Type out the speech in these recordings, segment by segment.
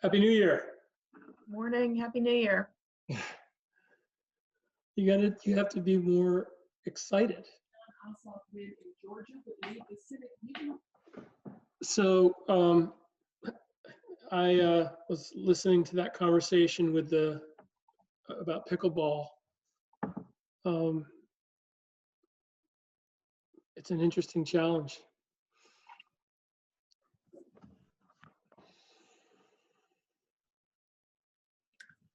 Happy New Year. Morning, Happy New Year. You have to be more excited. So I was listening to that conversation with about pickleball. It's an interesting challenge.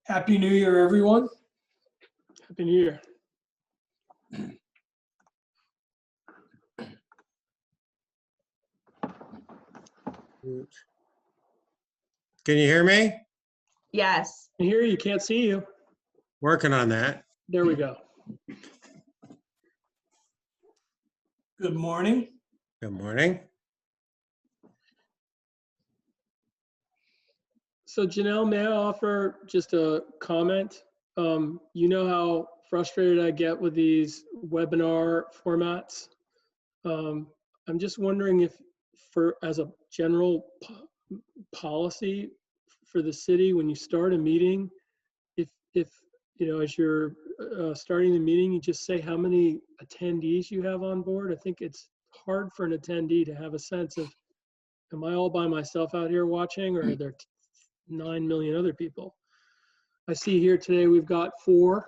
Happy New Year, everyone. Happy New Year. Can you hear me? Yes. I hear you, can't see you. Working on that. There we go. Good morning. Good morning. So Janelle, may I offer just a comment? You know how frustrated I get with these webinar formats. I'm just wondering if, as a general policy for the city, when you start a meeting, if you know, as you're starting the meeting, you just say how many attendees you have on board. I think it's hard for an attendee to have a sense of, am I all by myself out here watching, or are there 9 million other people? I see here today we've got 4,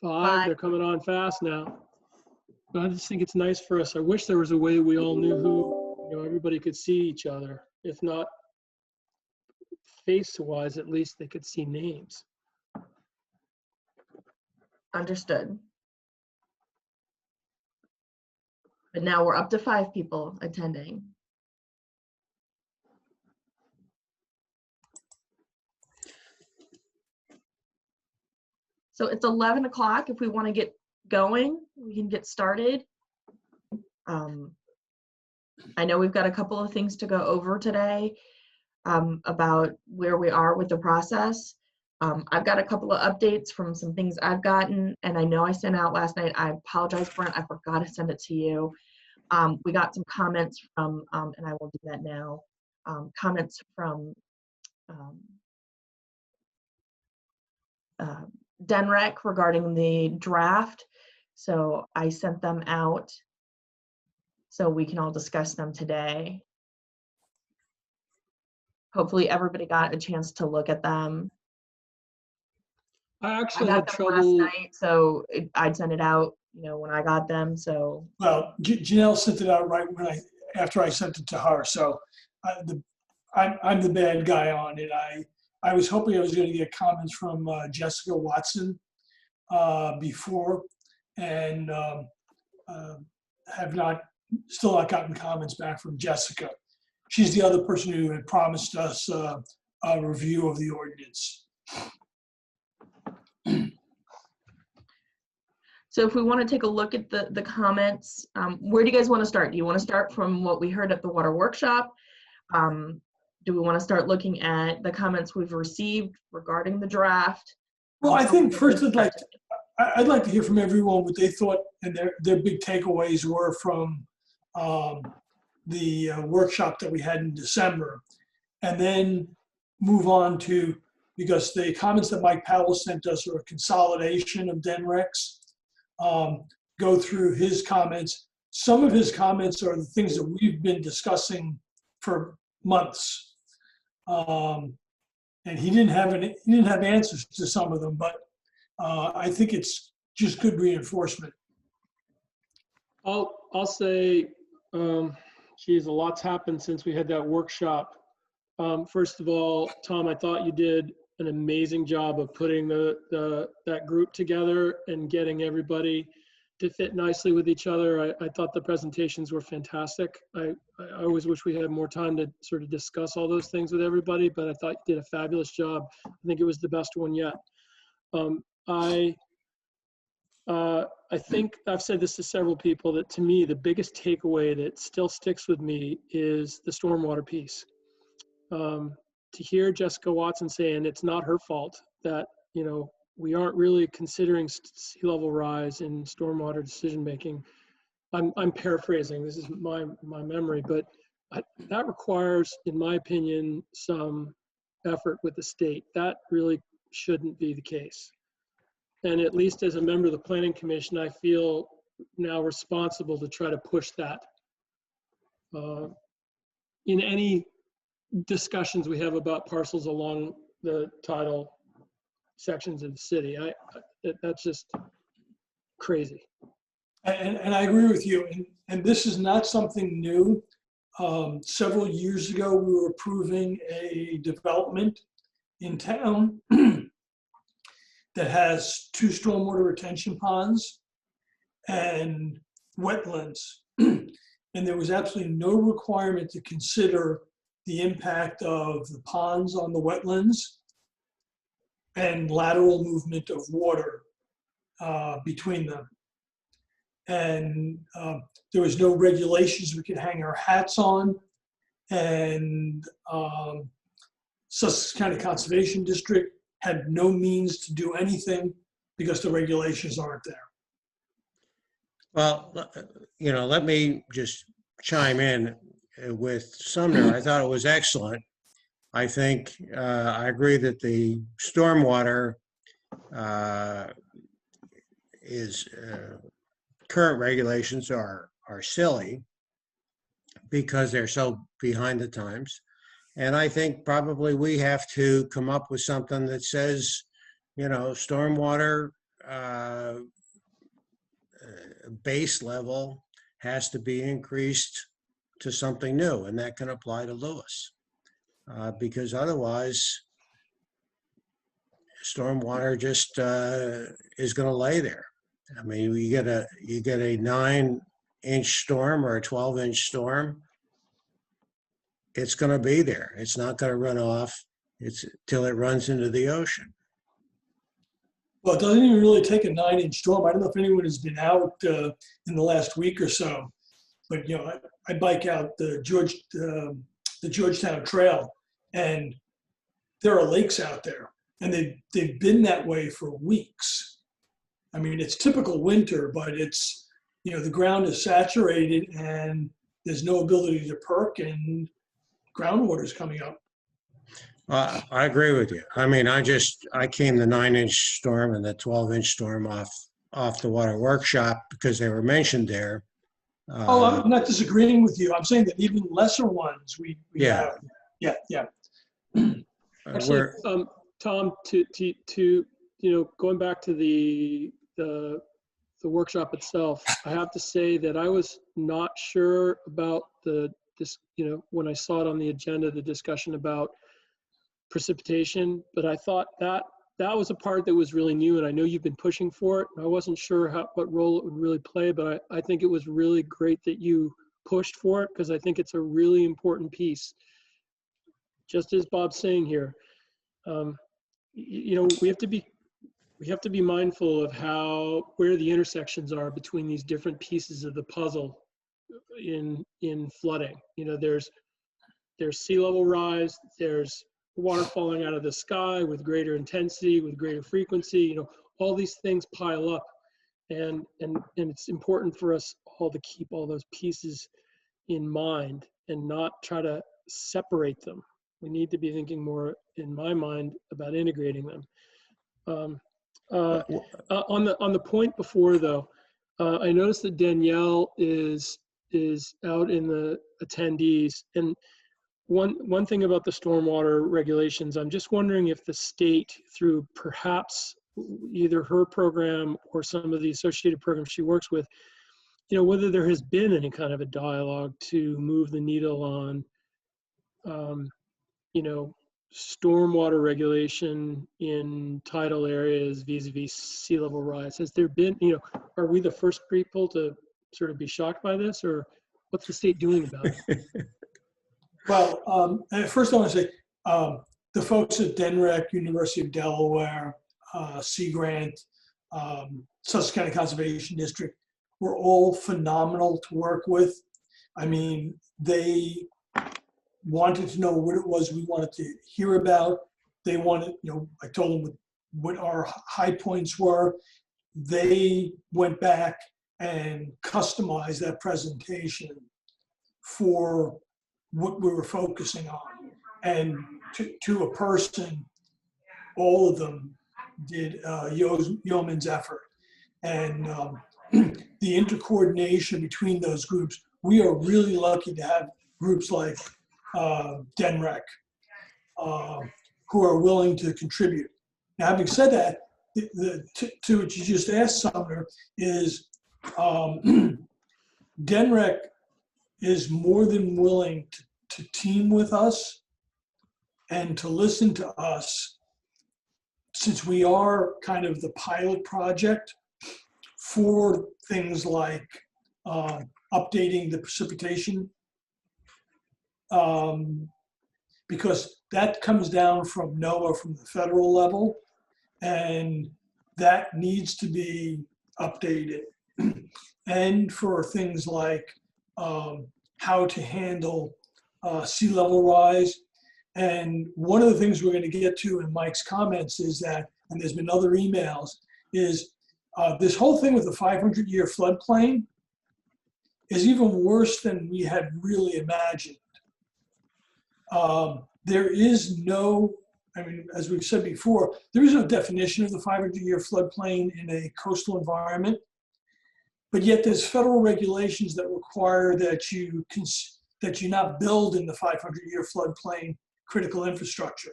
5. They're coming on fast now. But I just think it's nice for us. I wish there was a way we all knew who, you know, everybody could see each other. If not face-wise, at least they could see names. Understood. But now we're up to 5 people attending. So it's 11 o'clock. If we want to get going, we can get started. I know we've got a couple of things to go over today about where we are with the process. I've got a couple of updates from some things I've gotten, and I know I sent out last night. I apologize, Brent, I forgot to send it to you. We got some comments from, and I will do that now, comments from DENREC regarding the draft. So I sent them out so we can all discuss them today. Hopefully everybody got a chance to look at them. I actually I had got them last trouble. night, so I'd send it out, you know, when I got them. So Well, Janelle sent it out right after I sent it to her. So I'm the bad guy on it. I was hoping I was going to get comments from Jessica Watson before, and have still not gotten comments back from Jessica. She's the other person who had promised us a review of the ordinance. So if we want to take a look at the comments, where do you guys want to start? Do you want to start from what we heard at the water workshop? Do we want to start looking at the comments we've received regarding the draft? Well, I think first I'd like to hear from everyone what they thought and their big takeaways were from the workshop that we had in December, and then move on to, because the comments that Mike Powell sent us are a consolidation of DENREC's. Go through his comments. Some of his comments are the things that we've been discussing for months, and he didn't have answers to some of them, but I think it's just good reinforcement. I'll say, geez, a lot's happened since we had that workshop. First of all, Tom, I thought you did an amazing job of putting that group together and getting everybody to fit nicely with each other. I thought the presentations were fantastic. I always wish we had more time to sort of discuss all those things with everybody, but I thought you did a fabulous job. I think it was the best one yet. I think I've said this to several people, that to me, the biggest takeaway that still sticks with me is the stormwater piece. To hear Jessica Watson saying it's not her fault that, you know, we aren't really considering sea level rise in stormwater decision making. I'm paraphrasing, this is my memory, but that requires, in my opinion, some effort with the state. That really shouldn't be the case. And at least as a member of the Planning Commission, I feel now responsible to try to push that. In any discussions we have about parcels along the tidal sections of the city, that's just crazy. And I agree with you. And this is not something new. Several years ago, we were approving a development in town that has 2 stormwater retention ponds and wetlands. And there was absolutely no requirement to consider the impact of the ponds on the wetlands and lateral movement of water between them. And there was no regulations we could hang our hats on. And Sussex County Conservation District had no means to do anything because the regulations aren't there. Well, let me just chime in with Sumner. I thought it was excellent. I think I agree that the stormwater current regulations are silly because they're so behind the times. And I think probably we have to come up with something that says, stormwater base level has to be increased to something new, and that can apply to Lewis. Because otherwise, stormwater just is going to lay there. I mean, you get a 9-inch storm or a 12-inch storm, it's going to be there. It's not going to run off. It's till it runs into the ocean. Well, it doesn't even really take a 9-inch storm. I don't know if anyone has been out in the last week or so, but I bike out the Georgetown Trail, and there are lakes out there, and they've been that way for weeks. I mean, it's typical winter, but it's, the ground is saturated and there's no ability to perk, and groundwater is coming up. I agree with you. I mean, I came the 9-inch storm and the 12-inch storm off the water workshop because they were mentioned there. I'm not disagreeing with you. I'm saying that even lesser ones we Yeah. have. Yeah. Actually, Tom, to going back to the workshop itself, I have to say that I was not sure about when I saw it on the agenda, the discussion about precipitation, but I thought that was a part that was really new, and I know you've been pushing for it. I wasn't sure what role it would really play, but I think it was really great that you pushed for it, because I think it's a really important piece. Just as Bob's saying here, we have to be mindful of where the intersections are between these different pieces of the puzzle in flooding. There's sea level rise, there's water falling out of the sky with greater intensity, with greater frequency. All these things pile up, and it's important for us all to keep all those pieces in mind and not try to separate them. We need to be thinking more, in my mind, about integrating them. On the point before, though, I noticed that Danielle is out in the attendees, and one thing about the stormwater regulations, I'm just wondering if the state, through perhaps either her program or some of the associated programs she works with, whether there has been any kind of a dialogue to move the needle on, stormwater regulation in tidal areas vis-a-vis sea level rise. Has there been, are we the first people to sort of be shocked by this, or what's the state doing about it? Well, first I want to say the folks at DENREC, University of Delaware, Sea Grant, Sussex County Conservation District were all phenomenal to work with. I mean, they wanted to know what it was we wanted to hear about. They wanted, I told them what our high points were. They went back and customized that presentation for what we were focusing on. And to a person, all of them did yeoman's effort. And the intercoordination between those groups, we are really lucky to have groups like DENREC who are willing to contribute. Now, having said that, to what you just asked, Sumner, is DENREC is more than willing to team with us and to listen to us, since we are kind of the pilot project for things like updating the precipitation, because that comes down from NOAA, from the federal level, and that needs to be updated. And for things like how to handle sea level rise. And one of the things we're going to get to in Mike's comments is that, and there's been other emails, is this whole thing with the 500-year floodplain is even worse than we had really imagined. There is no, I mean, as we've said before, there is no definition of the 500-year floodplain in a coastal environment, but yet there's federal regulations that require that you not build in the 500-year floodplain critical infrastructure.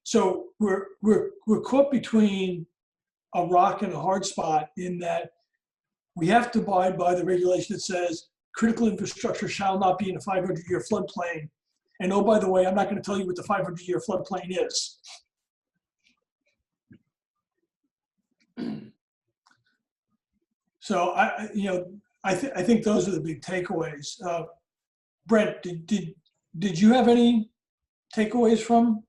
So we're caught between a rock and a hard spot, in that we have to abide by the regulation that says critical infrastructure shall not be in a 500-year floodplain. And oh, by the way, I'm not going to tell you what the 500-year floodplain is. So I think those are the big takeaways. Brent, did you have any takeaways from?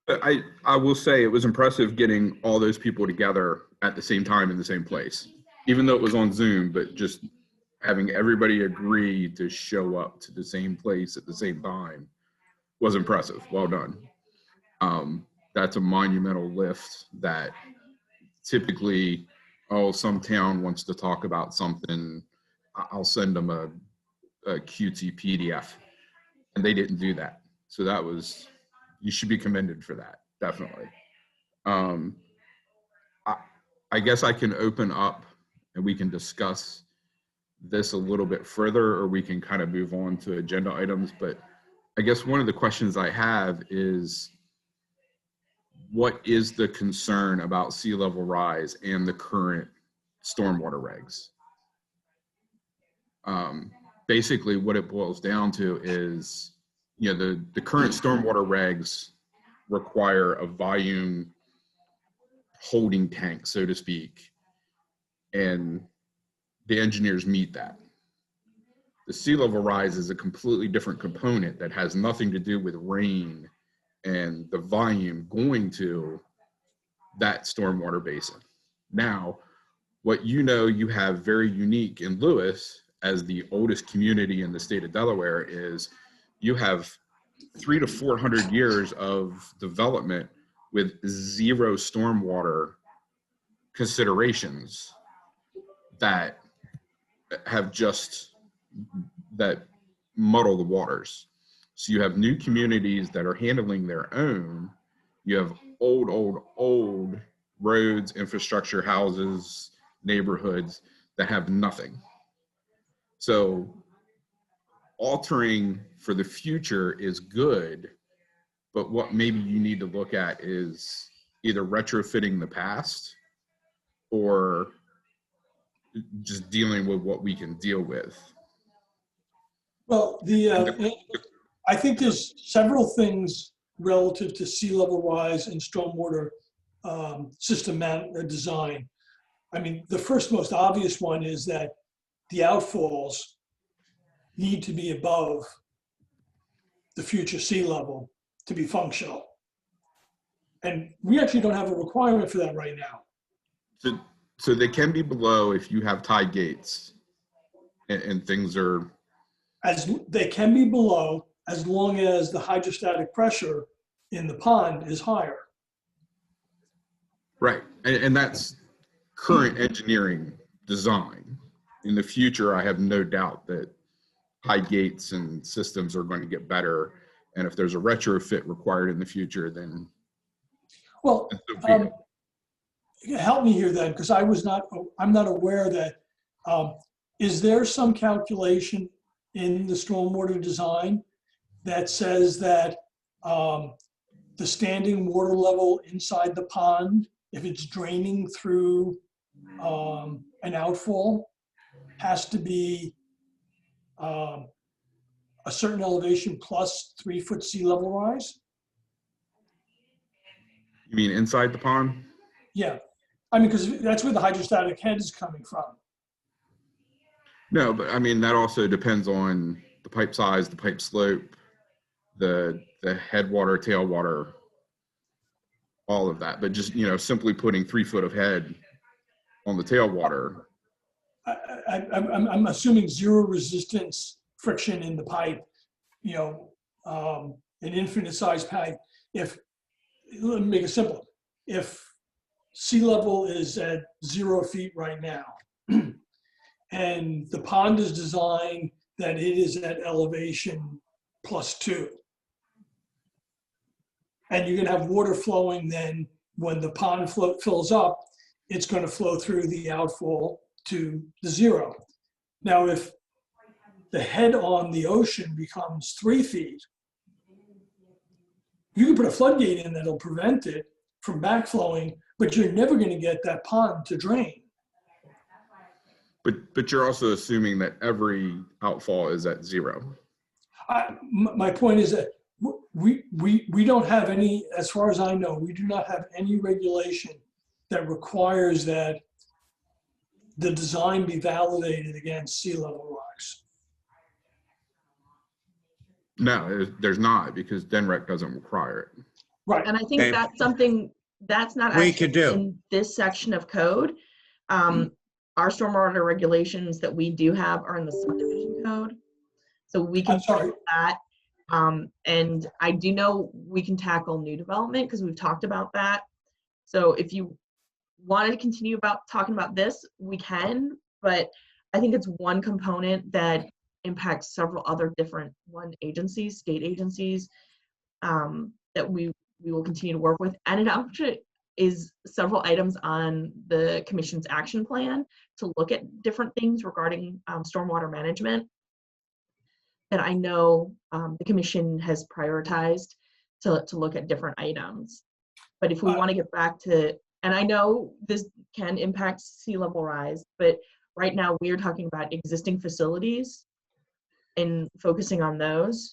I will say it was impressive getting all those people together at the same time in the same place, even though it was on Zoom, but just having everybody agree to show up to the same place at the same time was impressive. Well done. That's a monumental lift that typically, oh, some town wants to talk about something, I'll send them a cutesy PDF, and they didn't do that. So that was, you should be commended for that, definitely. I guess I can open up and we can discuss this a little bit further, or we can kind of move on to agenda items. But I guess one of the questions I have is, what is the concern about sea level rise and the current stormwater regs? Basically what it boils down to is, the current stormwater regs require a volume holding tank, so to speak, and the engineers meet that. The sea level rise is a completely different component that has nothing to do with rain and the volume going to that stormwater basin. Now, what you have very unique in Lewis, as the oldest community in the state of Delaware, is you have 300 to 400 years of development with zero stormwater considerations that have that muddle the waters. So you have new communities that are handling their own. You have old roads, infrastructure, houses, neighborhoods that have nothing. So altering for the future is good, but what maybe you need to look at is either retrofitting the past or just dealing with what we can deal with. Well, I think there's several things relative to sea level rise and stormwater system design. I mean, the first most obvious one is that the outfalls need to be above the future sea level to be functional. And we actually don't have a requirement for that right now. So they can be below if you have tide gates and things are... They can be below as long as the hydrostatic pressure in the pond is higher. Right, and that's current engineering design. In the future, I have no doubt that tide gates and systems are going to get better And if there's a retrofit required in the future, then Well, so be it. help me here then, because I'm not aware that, is there some calculation in the stormwater design that says that the standing water level inside the pond, if it's draining through an outfall, has to be a certain elevation plus 3 foot sea level rise? You mean inside the pond? Yeah, I mean, because that's where the hydrostatic head is coming from. No, but I mean, that also depends on the pipe size, the pipe slope, the headwater, tailwater, all of that. But just, simply putting 3 foot of head on the tailwater. I'm assuming zero resistance friction in the pipe, an infinite size pipe. Let me make it simple. If sea level is at 0 feet right now, and the pond is designed that it is at elevation +2, and you're gonna have water flowing, then when the pond fills up, it's gonna flow through the outfall to the 0. Now, if the head on the ocean becomes 3 feet, you can put a floodgate in that'll prevent it from backflowing, but you're never gonna get that pond to drain. But you're also assuming that every outfall is at 0. My point is that we don't have any, as far as I know, we do not have any regulation that requires that the design be validated against sea level rise. No, there's not, because DENREC doesn't require it. Right. And I think Okay. that's something that's not We actually could do. in this section of code. Our stormwater regulations that we do have are in the subdivision code. So we can I'm sorry. do that. And I do know we can tackle new development because we've talked about that. So if you wanted to continue talking about this, we can, but I think it's one component that impacts several other different agencies, state agencies, that we will continue to work with. And it actually is several items on the commission's action plan to look at different things regarding stormwater management that I know the commission has prioritized to look at different items. But if we want to get back to, and I know this can impact sea level rise, but right now we are talking about existing facilities and focusing on those.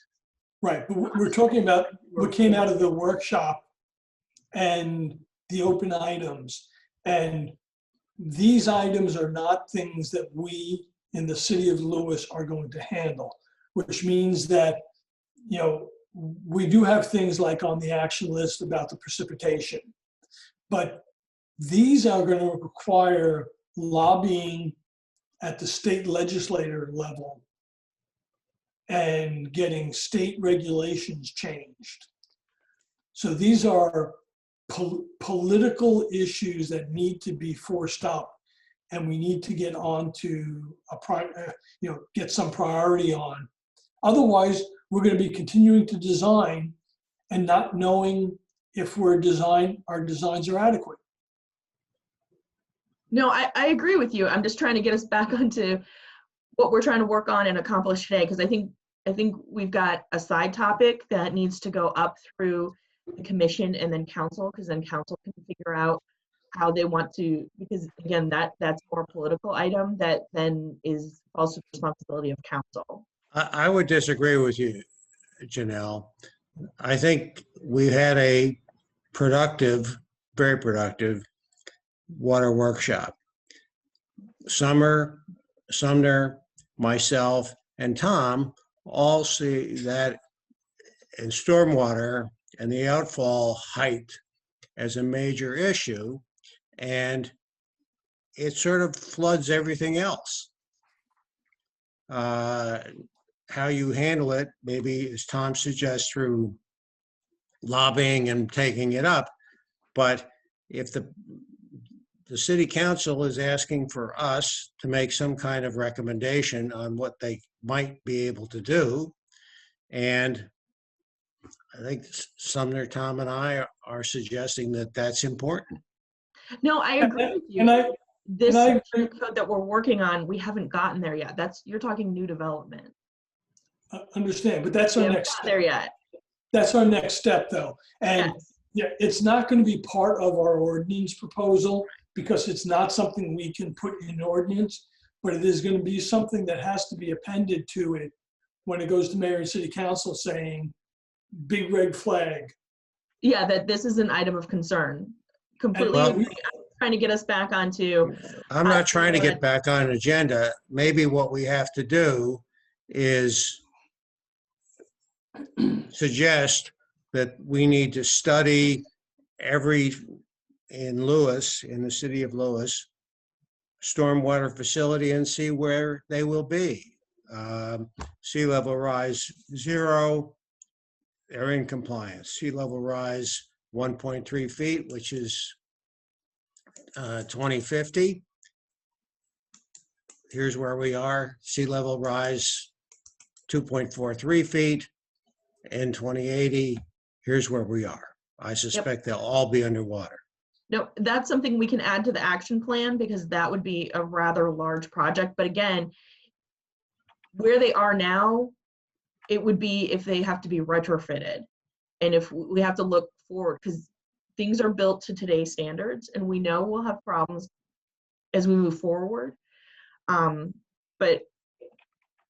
Right, but we're talking about what came out of the workshop and the open items. And these items are not things that we in the city of Lewis are going to handle, which means that, we do have things like on the action list about the precipitation, but these are going to require lobbying at the state legislator level and getting state regulations changed. So these are political issues that need to be forced up, and we need to get on to get some priority on. Otherwise, we're going to be continuing to design and not knowing if our designs are adequate. No, I agree with you. I'm just trying to get us back onto what we're trying to work on and accomplish today, because I think we've got a side topic that needs to go up through the commission and then council, because then council can figure out how they want to, because again, that's more a political item that then is also the responsibility of council. I would disagree with you, Janelle. I think we had a productive, very productive water workshop. Sumner, myself, and Tom all see that in stormwater and the outfall height as a major issue, and it sort of floods everything else. How you handle it, maybe, as Tom suggests, through lobbying and taking it up. But if the city council is asking for us to make some kind of recommendation on what they might be able to do, and I think Sumner, Tom, and I are suggesting that that's important. No, I agree with you. And I This agree. section of code that we're working on, we haven't gotten there yet. You're talking new development. Understand, but that's We our haven't next got step. there yet. That's our next step, though. And Yes. yeah, it's not going to be part of our ordinance proposal because it's not something we can put in ordinance, but it is going to be something that has to be appended to it when it goes to mayor and city council saying, big red flag. Yeah, that this is an item of concern. Completely well, agree. I'm trying to get us back onto. I'm not trying to get back on an agenda. Maybe what we have to do is suggest that we need to study in Lewis, in the city of Lewis, stormwater facility and see where they will be. Sea level rise 0, they're in compliance. Sea level rise 1.3 feet, which is 2050. Here's where we are. Sea level rise 2.43 feet in 2080. Here's where we are. I suspect they'll all be underwater. No, that's something we can add to the action plan because that would be a rather large project. But again, where they are now, it would be if they have to be retrofitted. And if we have to look forward, because things are built to today's standards and we know we'll have problems as we move forward. But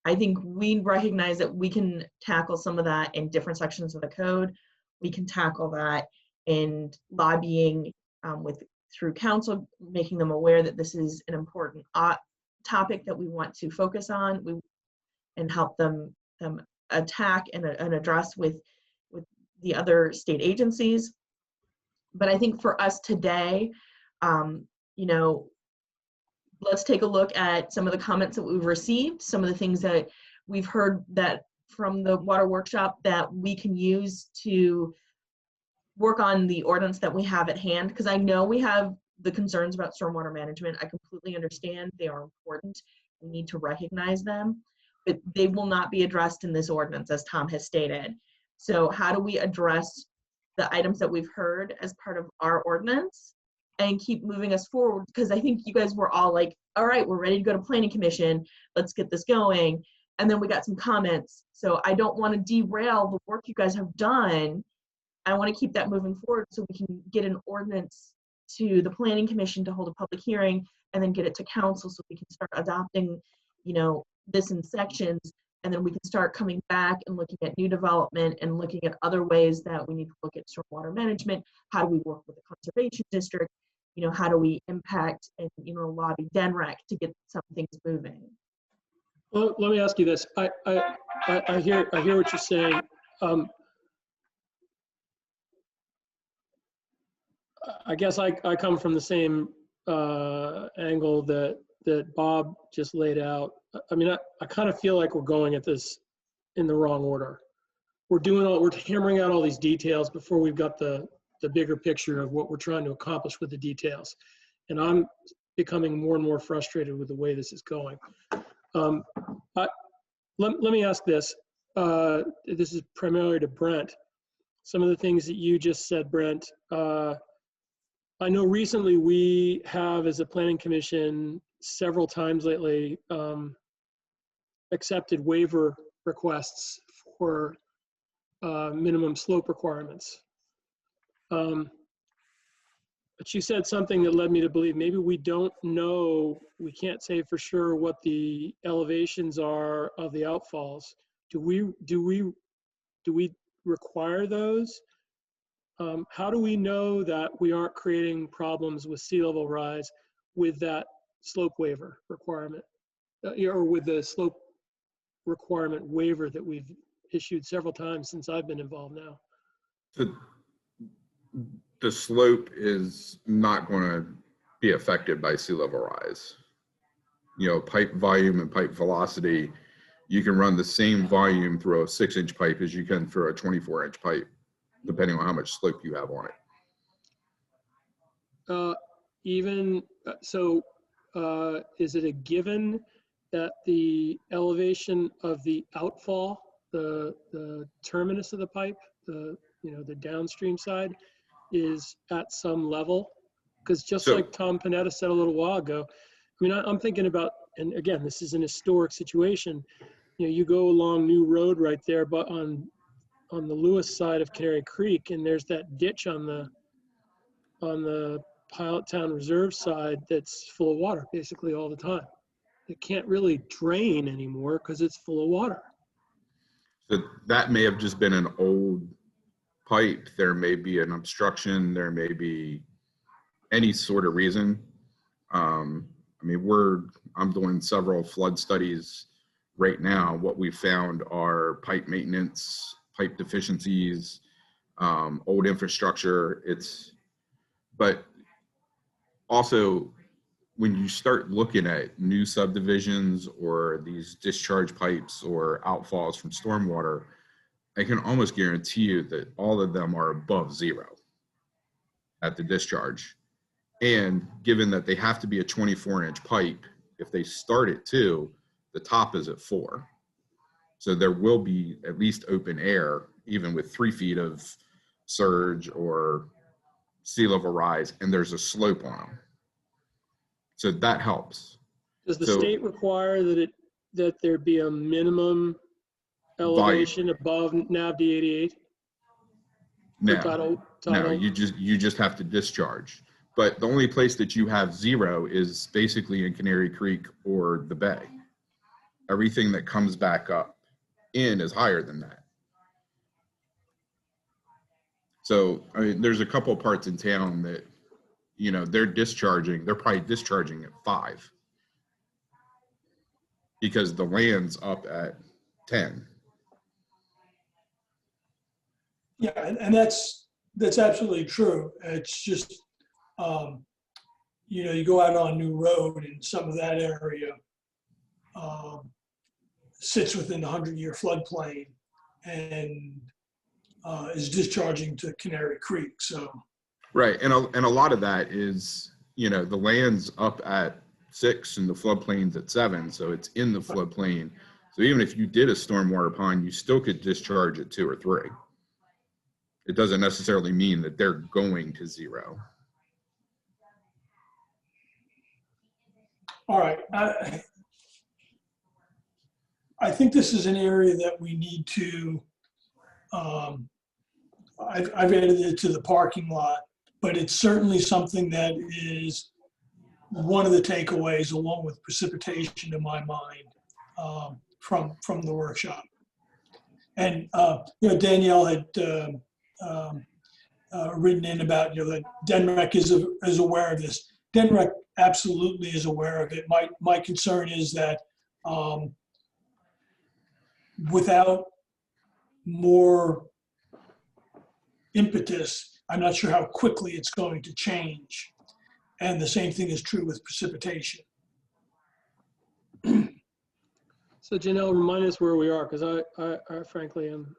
I think we recognize that we can tackle some of that in different sections of the code. We can tackle that in lobbying through council, making them aware that this is an important topic that we want to focus on and help them attack and address with the other state agencies. But I think for us today, you know, let's take a look at some of the comments that we've received, some of the things that we've heard that from the water workshop that we can use to work on the ordinance that we have at hand. Because I know we have the concerns about stormwater management. I completely understand they are important. We need to recognize them, but they will not be addressed in this ordinance, as Tom has stated. So how do we address the items that we've heard as part of our ordinance and keep moving us forward? Because I think you guys were all like, all right, we're ready to go to planning commission. Let's get this going. And then we got some comments. So I don't want to derail the work you guys have done. I want to keep that moving forward so we can get an ordinance to the planning commission to hold a public hearing and then get it to council so we can start adopting, you know, this in sections. And then we can start coming back and looking at new development and looking at other ways that we need to look at stormwater management. How do we work with the conservation district? You know, how do we impact and, you know, lobby DENREC to get some things moving? Well, let me ask you this. I hear what you're saying. I guess I come from the same angle that Bob just laid out. I mean, I kind of feel like we're going at this in the wrong order. We're hammering out all these details before we've got the bigger picture of what we're trying to accomplish with the details. And I'm becoming more and more frustrated with the way this is going. Let me ask this. This is primarily to Brent. Some of the things that you just said, Brent, I know recently we have, as a planning commission, several times lately, accepted waiver requests for minimum slope requirements. But you said something that led me to believe maybe we don't know, we can't say for sure what the elevations are of the outfalls. Do we require those? How do we know that we aren't creating problems with sea level rise with that slope waiver requirement, or with the slope requirement waiver that we've issued several times since I've been involved now? The slope is not going to be affected by sea level rise. You know, pipe volume and pipe velocity, you can run the same volume through a 6-inch pipe as you can through a 24-inch pipe, depending on how much slope you have on it. Is it a given that the elevation of the outfall, the terminus of the pipe, the downstream side is at some level. Because just So- like Tom Panetta said a little while ago, I mean, I'm thinking about, and again, this is an historic situation. You go along New Road right there, but on the Lewis side of Canary Creek, and there's that ditch on the Pilot Town Reserve side that's full of water basically all the time. It can't really drain anymore because it's full of water. So that may have just been an old pipe. There may be an obstruction. There may be any sort of reason. I mean, I'm doing several flood studies right now. What we found are pipe maintenance, pipe deficiencies, old infrastructure. But also when you start looking at new subdivisions or these discharge pipes or outfalls from stormwater, I can almost guarantee you that all of them are above 0 at the discharge. And given that they have to be a 24-inch pipe, if they start at 2, the top is at 4. So there will be at least open air, even with 3 feet of surge or sea level rise, and there's a slope on them. So that helps. Does the So- state require that there be a minimum elevation above NAVD 88? No, no, you just have to discharge. But the only place that you have 0 is basically in Canary Creek or the bay. Everything that comes back up in is higher than that. So, I mean, there's a couple parts in town that, they're probably discharging at 5 because the land's up at 10. Yeah, and that's absolutely true. It's just, you go out on New Road and some of that area sits within the 100-year floodplain and is discharging to Canary Creek. So, Right, and a lot of that is, the land's up at 6 and the floodplain's at 7, so it's in the floodplain. So even if you did a stormwater pond, you still could discharge at 2 or 3. It doesn't necessarily mean that they're going to 0. all right. I think this is an area that we need to, I've added it to the parking lot, but it's certainly something that is one of the takeaways along with precipitation in my mind from the workshop. And, Danielle had written in about, that DENREC is aware of this. DENREC absolutely is aware of it. My concern is that without more impetus, I'm not sure how quickly it's going to change. And the same thing is true with precipitation. So Janelle, remind us where we are, because I frankly am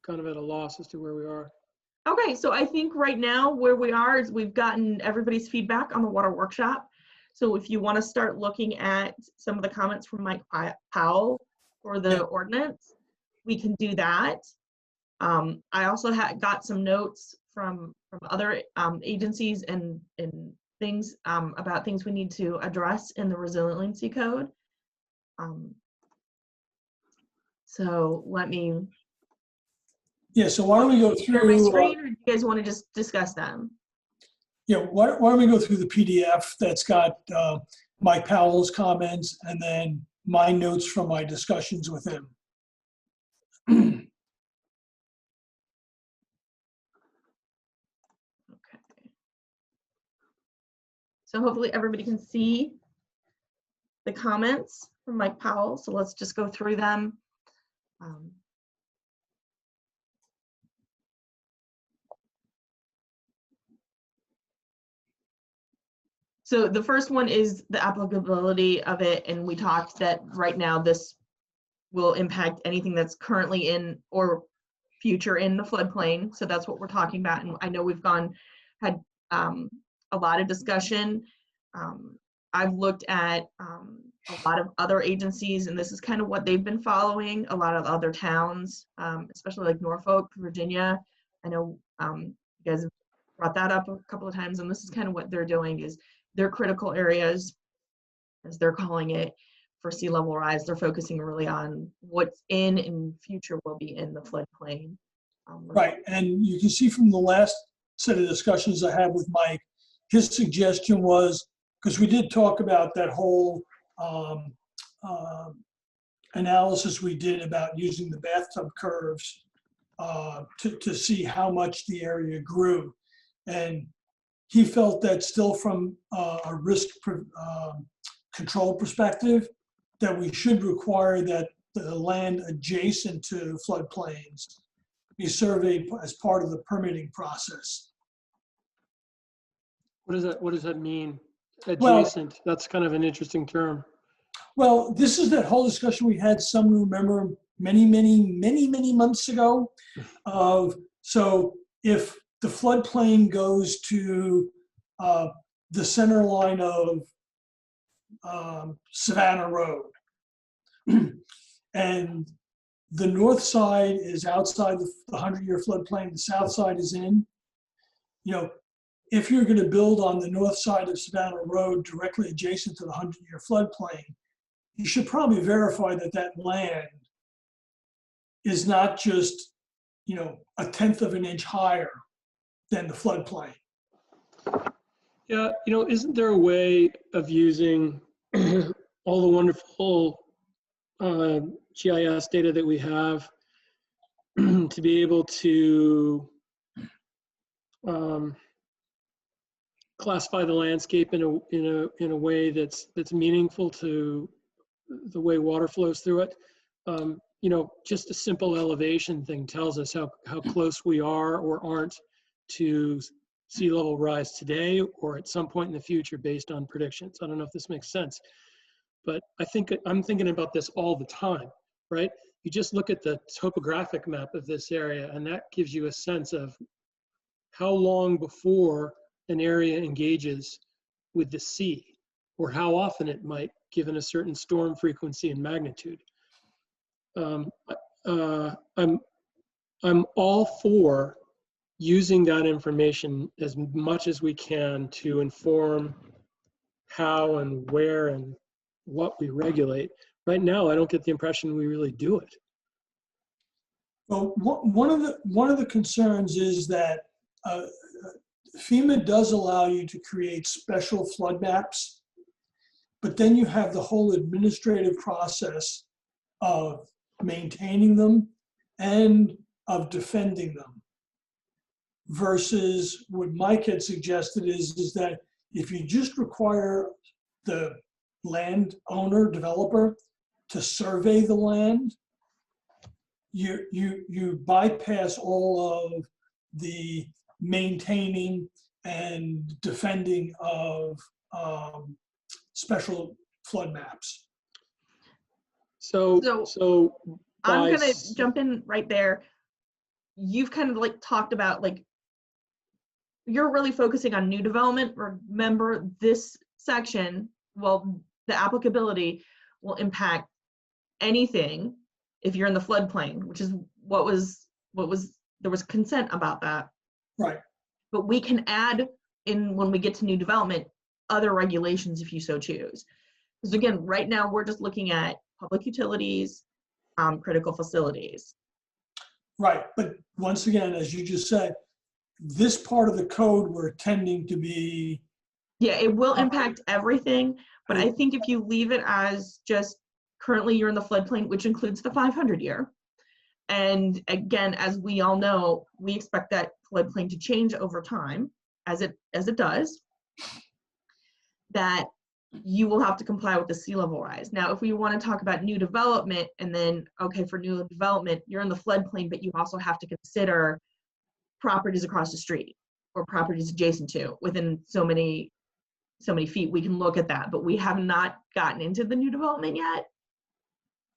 kind of at a loss as to where we are. Okay, so I think right now where we are is we've gotten everybody's feedback on the water workshop. So if you want to start looking at some of the comments from Mike Powell for the ordinance, we can do that. I also got some notes from other agencies and things about things we need to address in the resiliency code. So let me. Yeah, so why don't we go Share my through, screen, or do you guys want to just discuss them? why don't we go through the PDF that's got Mike Powell's comments and then my notes from my discussions with him. Okay. So hopefully everybody can see the comments from Mike Powell. So let's just go through them. So the first one is the applicability of it, and we talked that right now this will impact anything that's currently in or future in the floodplain. So that's what we're talking about. And I know we've had a lot of discussion I've looked at a lot of other agencies, and this is kind of what they've been following. A lot of other towns, especially like Norfolk, Virginia. I know you guys have brought that up a couple of times, and this is kind of what they're doing is their critical areas, as they're calling it, for sea level rise. They're focusing really on what's in and future will be in the floodplain. Right, and you can see from the last set of discussions I had with Mike, his suggestion was, because we did talk about that whole analysis we did about using the bathtub curves to see how much the area grew. And he felt that still from a risk control perspective, that we should require that the land adjacent to floodplains be surveyed as part of the permitting process. What does that mean? Well- Adjacent, that's kind of an interesting term. Well, this is that whole discussion we had, some remember many months ago of, so if the floodplain goes to the center line of Savannah Road, and the north side is outside the 100-year floodplain, the south side is in, you know, if you're going to build on the north side of Savannah Road directly adjacent to the 100-year floodplain, you should probably verify that that land is not just, you know, 1/10 of an inch higher than the floodplain. Yeah, you know, isn't there a way of using all the wonderful GIS data that we have to be able to classify the landscape in a way that's meaningful to the way water flows through it? You know, just a simple elevation thing tells us how close we are or aren't to sea level rise today or at some point in the future based on predictions. I don't know if this makes sense, but I'm thinking about this all the time, right? You just look at the topographic map of this area and that gives you a sense of how long before an area engages with the sea or how often it might, given a certain storm frequency and magnitude. I'm all for using that information as much as we can to inform how and where and what we regulate. Right now, I don't get the impression we really do it. Well, one of the concerns is that FEMA does allow you to create special flood maps, but then you have the whole administrative process of maintaining them and of defending them. Versus what Mike had suggested is that if you just require the landowner, developer to survey the land, you bypass all of the maintaining and defending of special flood maps. So I'm by gonna jump in right there. You've kind of like talked about like you're really focusing on new development. Remember this section, well, the applicability will impact anything if you're in the floodplain, which is what was there was consent about that. Right. But we can add in when we get to new development other regulations if you so choose. Because again, right now we're just looking at public utilities, critical facilities. Right, but once again, as you just said, this part of the code we're tending to be. Yeah, it will impact everything, but I think if you leave it as just currently you're in the floodplain, which includes the 500-year. And again, as we all know, we expect that floodplain to change over time as it does, that you will have to comply with the sea level rise. Now, if we want to talk about new development and then, okay, for new development, you're in the floodplain, but you also have to consider properties across the street or properties adjacent to within so many feet, we can look at that, but we have not gotten into the new development yet.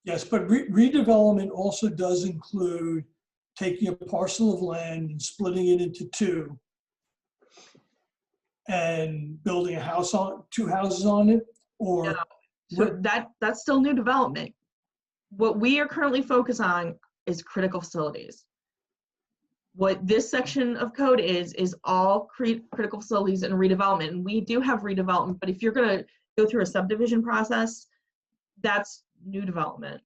Yes, but redevelopment also does include taking a parcel of land and splitting it into two and building a house on, 2 houses on it? Or No. So that's still new development. What we are currently focused on is critical facilities. What this section of code is all critical facilities and redevelopment. And we do have redevelopment, but if you're going to go through a subdivision process, that's new development.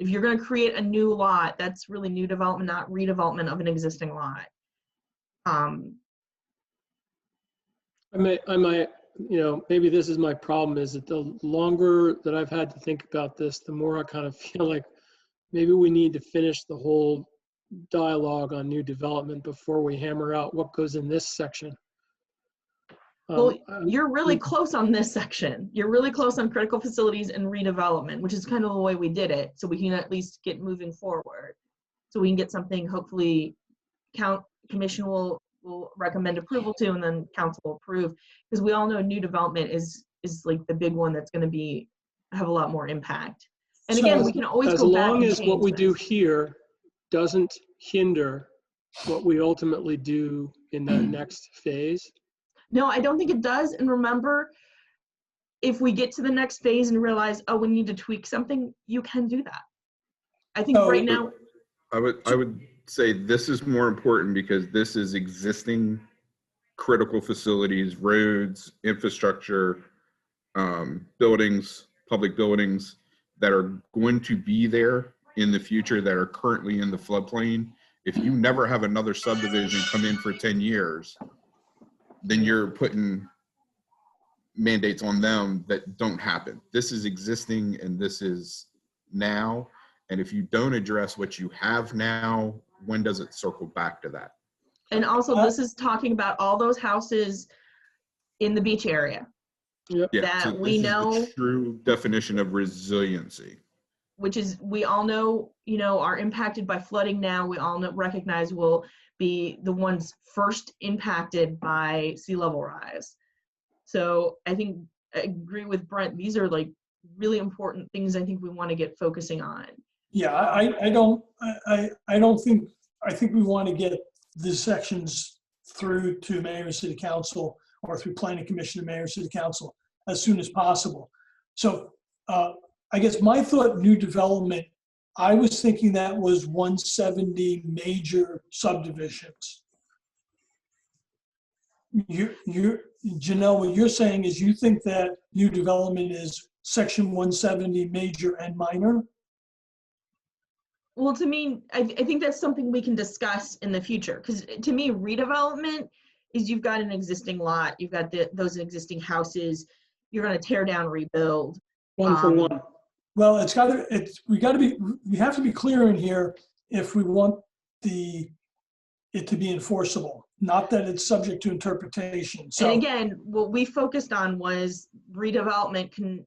If you're going to create a new lot, that's really new development, not redevelopment of an existing lot. I might, maybe this is my problem, is that the longer that I've had to think about this, the more I kind of feel like maybe we need to finish the whole dialogue on new development before we hammer out what goes in this section. Well, you're really close on this section. You're really close on critical facilities and redevelopment, which is kind of the way we did it. So we can at least get moving forward. So we can get something, hopefully, commission will recommend approval to, and then council will approve. Because we all know new development is like the big one that's going to have a lot more impact. And again, we can always go back and as long as what we do this. here doesn't hinder what we ultimately do in that next phase. No, I don't think it does. And remember, if we get to the next phase and realize, oh, we need to tweak something, you can do that. I think right now. I would say this is more important because this is existing critical facilities, roads, infrastructure, buildings, public buildings that are going to be there in the future that are currently in the floodplain. If you never have another subdivision come in for 10 years, then you're putting mandates on them that don't happen. This is existing and this is now. And if you don't address what you have now, when does it circle back to that? And also, this is talking about all those houses in the beach area. Yep. Yeah, That so we this is know, the true definition of resiliency. which is, we all know, are impacted by flooding now. We all recognize will be the ones first impacted by sea level rise. So I agree with Brent. These are like really important things I think we want to get focusing on. Yeah, I think we want to get the sections through to mayor and city council, or through planning commission and mayor and city council as soon as possible. So I guess my thought, new development, I was thinking that was 170 major subdivisions. Janelle, what you're saying is you think that new development is section 170 major and minor? Well, to me, I think that's something we can discuss in the future. Because to me, redevelopment is you've got an existing lot, you've got those existing houses, you're going to tear down, rebuild. One for one. Well, we have to be clear in here if we want it to be enforceable, not that it's subject to interpretation. So, and again, what we focused on was redevelopment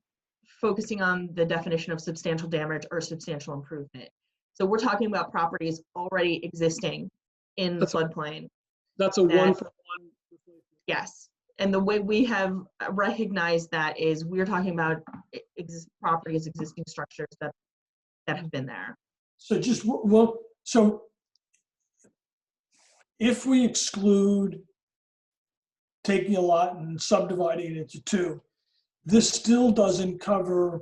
focusing on the definition of substantial damage or substantial improvement. So we're talking about properties already existing in the floodplain. That's a one for one. Yes. And the way we have recognized that is we're talking about properties, existing structures that have been there. So so if we exclude taking a lot and subdividing it into 2, this still doesn't cover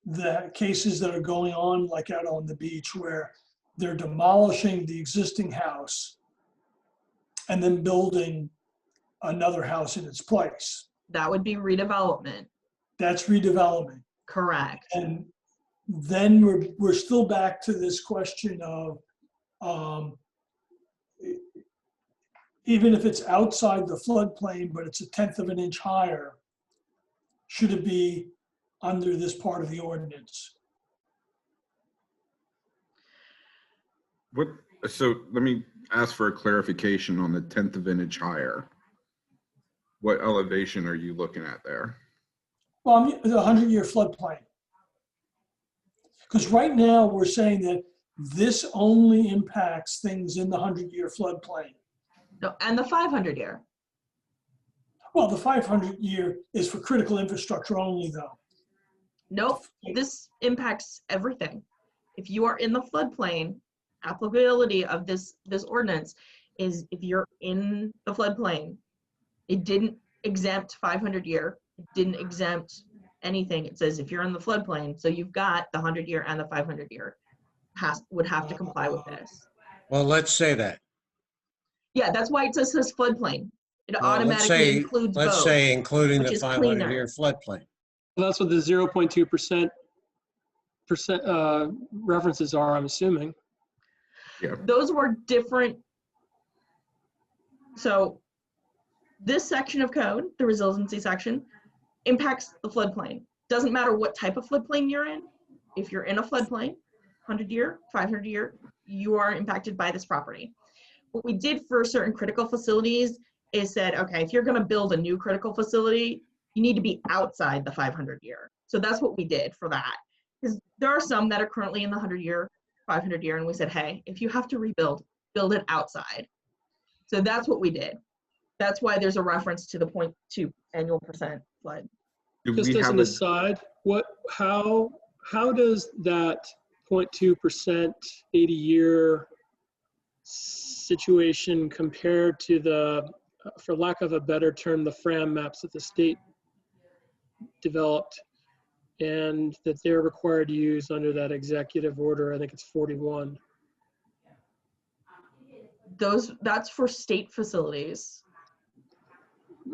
the cases that are going on, like out on the beach, where they're demolishing the existing house and then building another house in its place. That would be redevelopment. That's redevelopment. Correct. And then we're still back to this question of even if it's outside the floodplain, but it's 1/10 of an inch higher, should it be under this part of the ordinance? So let me ask for a clarification on the 1/10 of an inch higher. What elevation are you looking at there? Well, the 100-year floodplain. Because right now we're saying that this only impacts things in the 100-year floodplain. No, and the 500-year. Well, the 500-year is for critical infrastructure only, though. Nope, this impacts everything. If you are in the floodplain, applicability of this ordinance is if you're in the floodplain, it didn't exempt 500 year, it didn't exempt anything. It says if you're in the floodplain, so you've got the 100 year and the 500 year would have to comply with this. Well, let's say that. Yeah, that's why it says floodplain. It Well, automatically includes let's both. say including which the is 500-year floodplain. Well, that's what the 0.2% references are, I'm assuming. Yeah. Those were different. So this section of code, the resiliency section, impacts the floodplain. Doesn't matter what type of floodplain you're in. If you're in a floodplain, 100 year, 500 year, you are impacted by this property. What we did for certain critical facilities is said, okay, if you're going to build a new critical facility, you need to be outside the 500 year. So that's what we did for that. Because there are some that are currently in the 100 year, 500 year, and we said, hey, if you have to rebuild, build it outside. So that's what we did. That's why there's a reference to the 0.2 annual percent flood. Do Just we as have an a, aside, how does that 0.2% 80-year situation compare to the, for lack of a better term, the FRAM maps that the state developed and that they're required to use under that executive order? I think it's 41. That's for state facilities.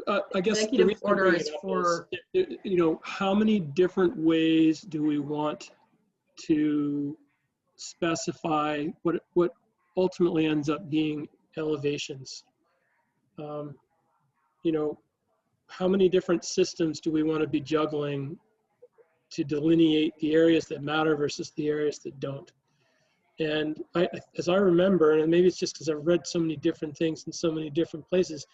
I guess the Executive reason I'm order bringing is it up for, you know, how many different ways do we want to specify what ultimately ends up being elevations? You know, how many different systems do we want to be juggling to delineate the areas that matter versus the areas that don't? And as I remember, and maybe it's just because I've read so many different things in so many different places,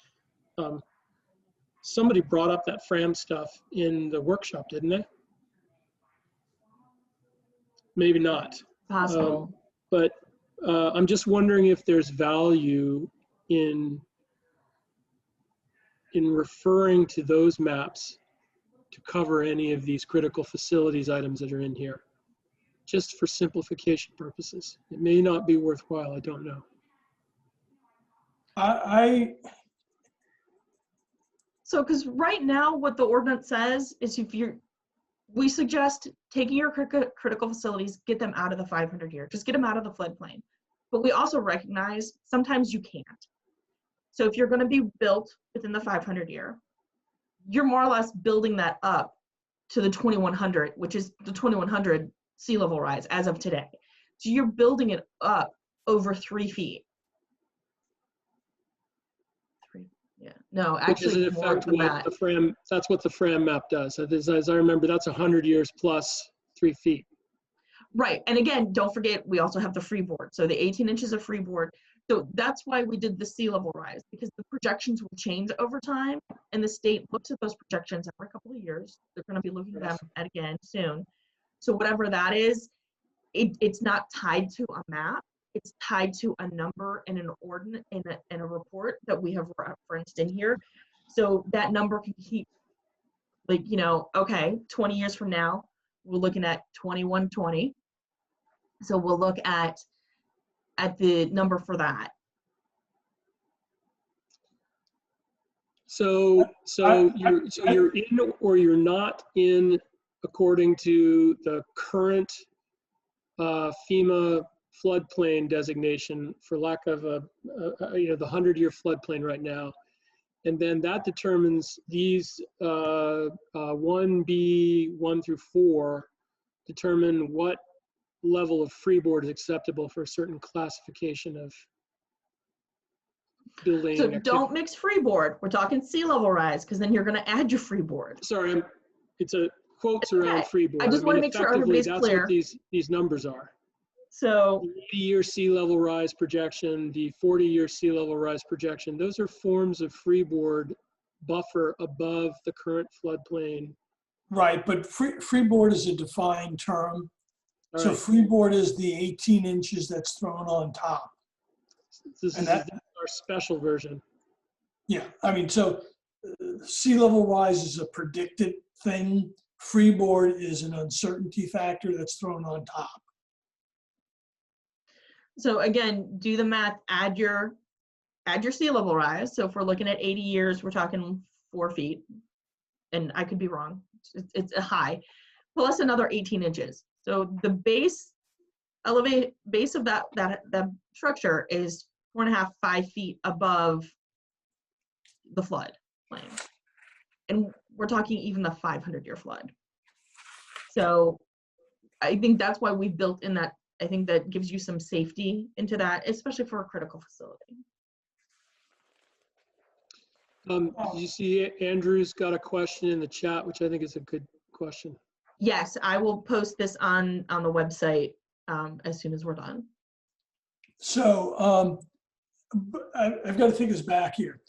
somebody brought up that FRAM stuff in the workshop, didn't they? Maybe not. possible. But I'm just wondering if there's value in referring to those maps to cover any of these critical facilities items that are in here, just for simplification purposes. It may not be worthwhile, I don't know. So, because right now what the ordinance says is we suggest taking your critical facilities, get them out of the 500 year, just get them out of the floodplain. But we also recognize sometimes you can't. So if you're going to be built within the 500 year, you're more or less building that up to the 2100, which is the 2100 sea level rise as of today. So you're building it up over 3 feet. Yeah, no, actually Which is in more effect than what that. the FRAM, that's what the FRAM map does. As I remember, that's 100 years plus 3 feet. Right, and again, don't forget, we also have the freeboard. So the 18 inches of freeboard. So that's why we did the sea level rise, because the projections will change over time, and the state looks at those projections every couple of years. They're going to be looking at them again soon. So whatever that is, it's not tied to a map. It's tied to a number and an ordinance in a report that we have referenced in here. So that number can keep, like, you know, okay, 20 years from now, we're looking at 2120. So we'll look at the number for that. So you're in or you're not in according to the current FEMA floodplain designation, for lack of the 100-year floodplain right now. And then that determines these 1B, 1 through 4, determine what level of freeboard is acceptable for a certain classification of building. So activity. don't mix freeboard. We're talking sea level rise, because then you're going to add your freeboard. Sorry, it's a quotes around Okay. freeboard. I just want to make sure effectively, everybody's that's clear. what these numbers are. So The 80-year sea level rise projection, the 40-year sea level rise projection, those are forms of freeboard buffer above the current floodplain. Right, but freeboard is a defined term. All So right. freeboard is the 18 inches that's thrown on top. This And is our special version. Yeah, I mean, so sea level rise is a predicted thing. Freeboard is an uncertainty factor that's thrown on top. again, do the math, add your add your sea level rise. So if we're looking at 80 years, we're talking 4 feet. And I could be wrong. It's a high, plus another 18 inches. So the base of that structure is 4.5, 5 feet above the flood plain. And we're talking even the 500-year flood. So I think that's why we built in that. I think that gives you some safety into that, especially for a critical facility. You see Andrew's got a question in the chat, which I think is a good question. Yes, I will post this on the website as soon as we're done. So I've got to take us back here.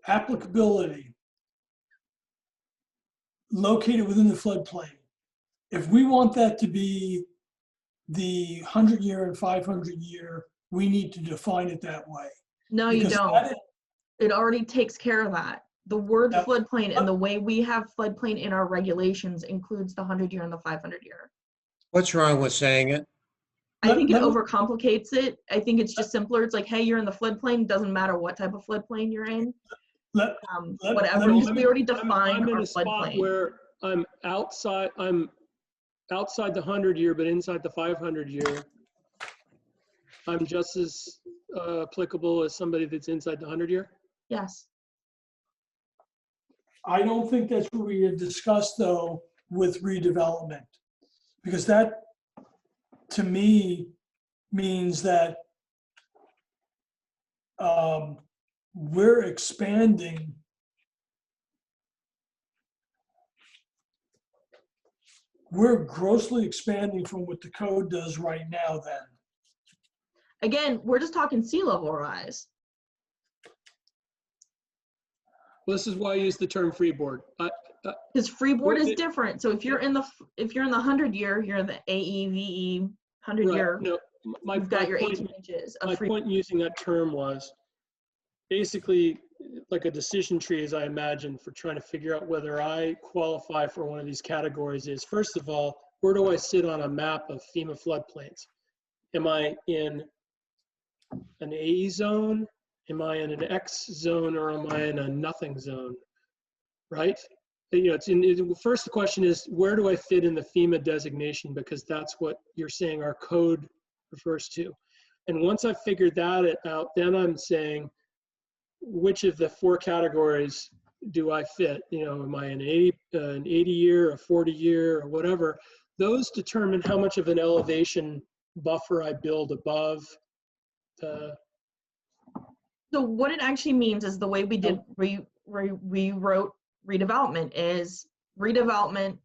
Applicability located within the floodplain. If we want that to be the 100-year and 500-year, we need to define it that way. No, you Because don't. It already takes care of that. The word Yeah. floodplain and the way we have floodplain in our regulations includes the 100-year and the 500-year. What's wrong with saying it? I think it Let me- overcomplicates it. I think it's just simpler. It's like, hey, you're in the floodplain. Doesn't matter what type of floodplain you're in. let Whatever. me- because we already defined I'm in our a spot floodplain. where I'm outside the 100-year, but inside the 500-year. I'm just as applicable as somebody that's inside the 100-year. Yes. I don't think that's what we had discussed though with redevelopment, because that to me means that we're expanding. We're grossly expanding from what the code does right now then. Again, we're just talking sea level rise. Well, this is why I use the term freeboard. Because freeboard is It- different. So if you're in the 100-year, you're in the AEVE 100-year. No, You've got your 18 inches of my free. point in using that term was basically like a decision tree, as I imagine, for trying to figure out whether I qualify for one of these categories is, first of all, where do I sit on a map of FEMA floodplains? Am I in an AE zone? Am I in an X zone, or am I in a nothing zone? Right? You know, first the question is, where do I fit in the FEMA designation? Because that's what you're saying our code refers to. And once I've figured that out, then I'm saying, which of the 4 categories do I fit? You know, am I an 80-year, a 40-year, or whatever? Those determine how much of an elevation buffer I build above the. So what it actually means is the way we did we wrote redevelopment is redevelopment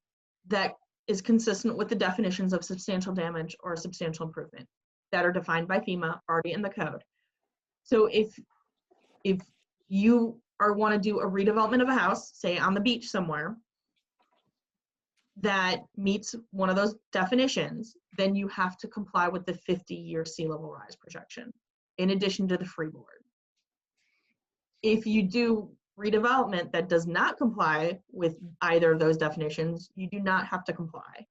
that is consistent with the definitions of substantial damage or substantial improvement that are defined by FEMA already in the code. So if you want to do a redevelopment of a house, say on the beach somewhere, that meets one of those definitions, then you have to comply with the 50-year sea level rise projection, in addition to the freeboard. If you do redevelopment that does not comply with either of those definitions, you do not have to comply.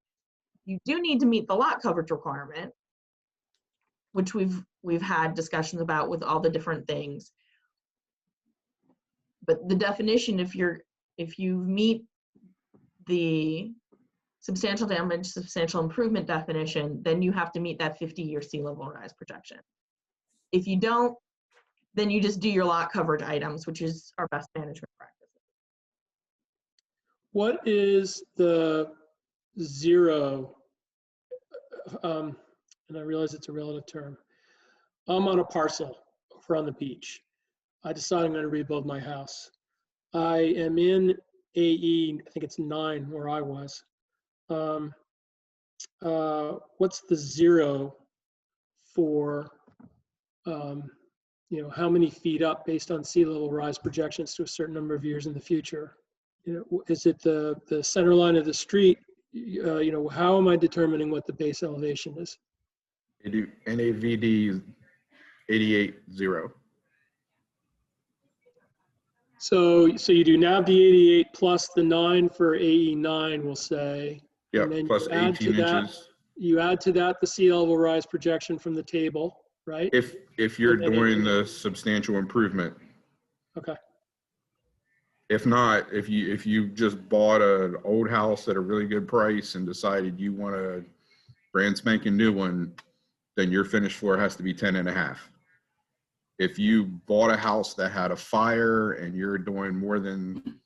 You do need to meet the lot coverage requirement, which we've had discussions about with all the different things. But the definition, if you meet the substantial damage, substantial improvement definition, then you have to meet that 50-year sea level rise projection. If you don't, then you just do your lot coverage items, which is our best management practice. What is the zero? And I realize it's a relative term. I'm on a parcel over on the beach. I decide I'm going to rebuild my house. I am in AE, I think it's 9 where I was. What's the zero for, you know, how many feet up based on sea level rise projections to a certain number of years in the future? You know, is it the center line of the street? You know, how am I determining what the base elevation is? They do NAVD 88.0. So you do NAVD 88 plus the 9 for AE9, we'll say. Yeah, And then plus you add 18 to that inches. You add to that the sea level rise projection from the table, right? If you're And then doing the substantial improvement. Okay. If not, if you just bought an old house at a really good price and decided you want a brand spanking new one, then your finished floor has to be 10.5. If you bought a house that had a fire and you're doing more than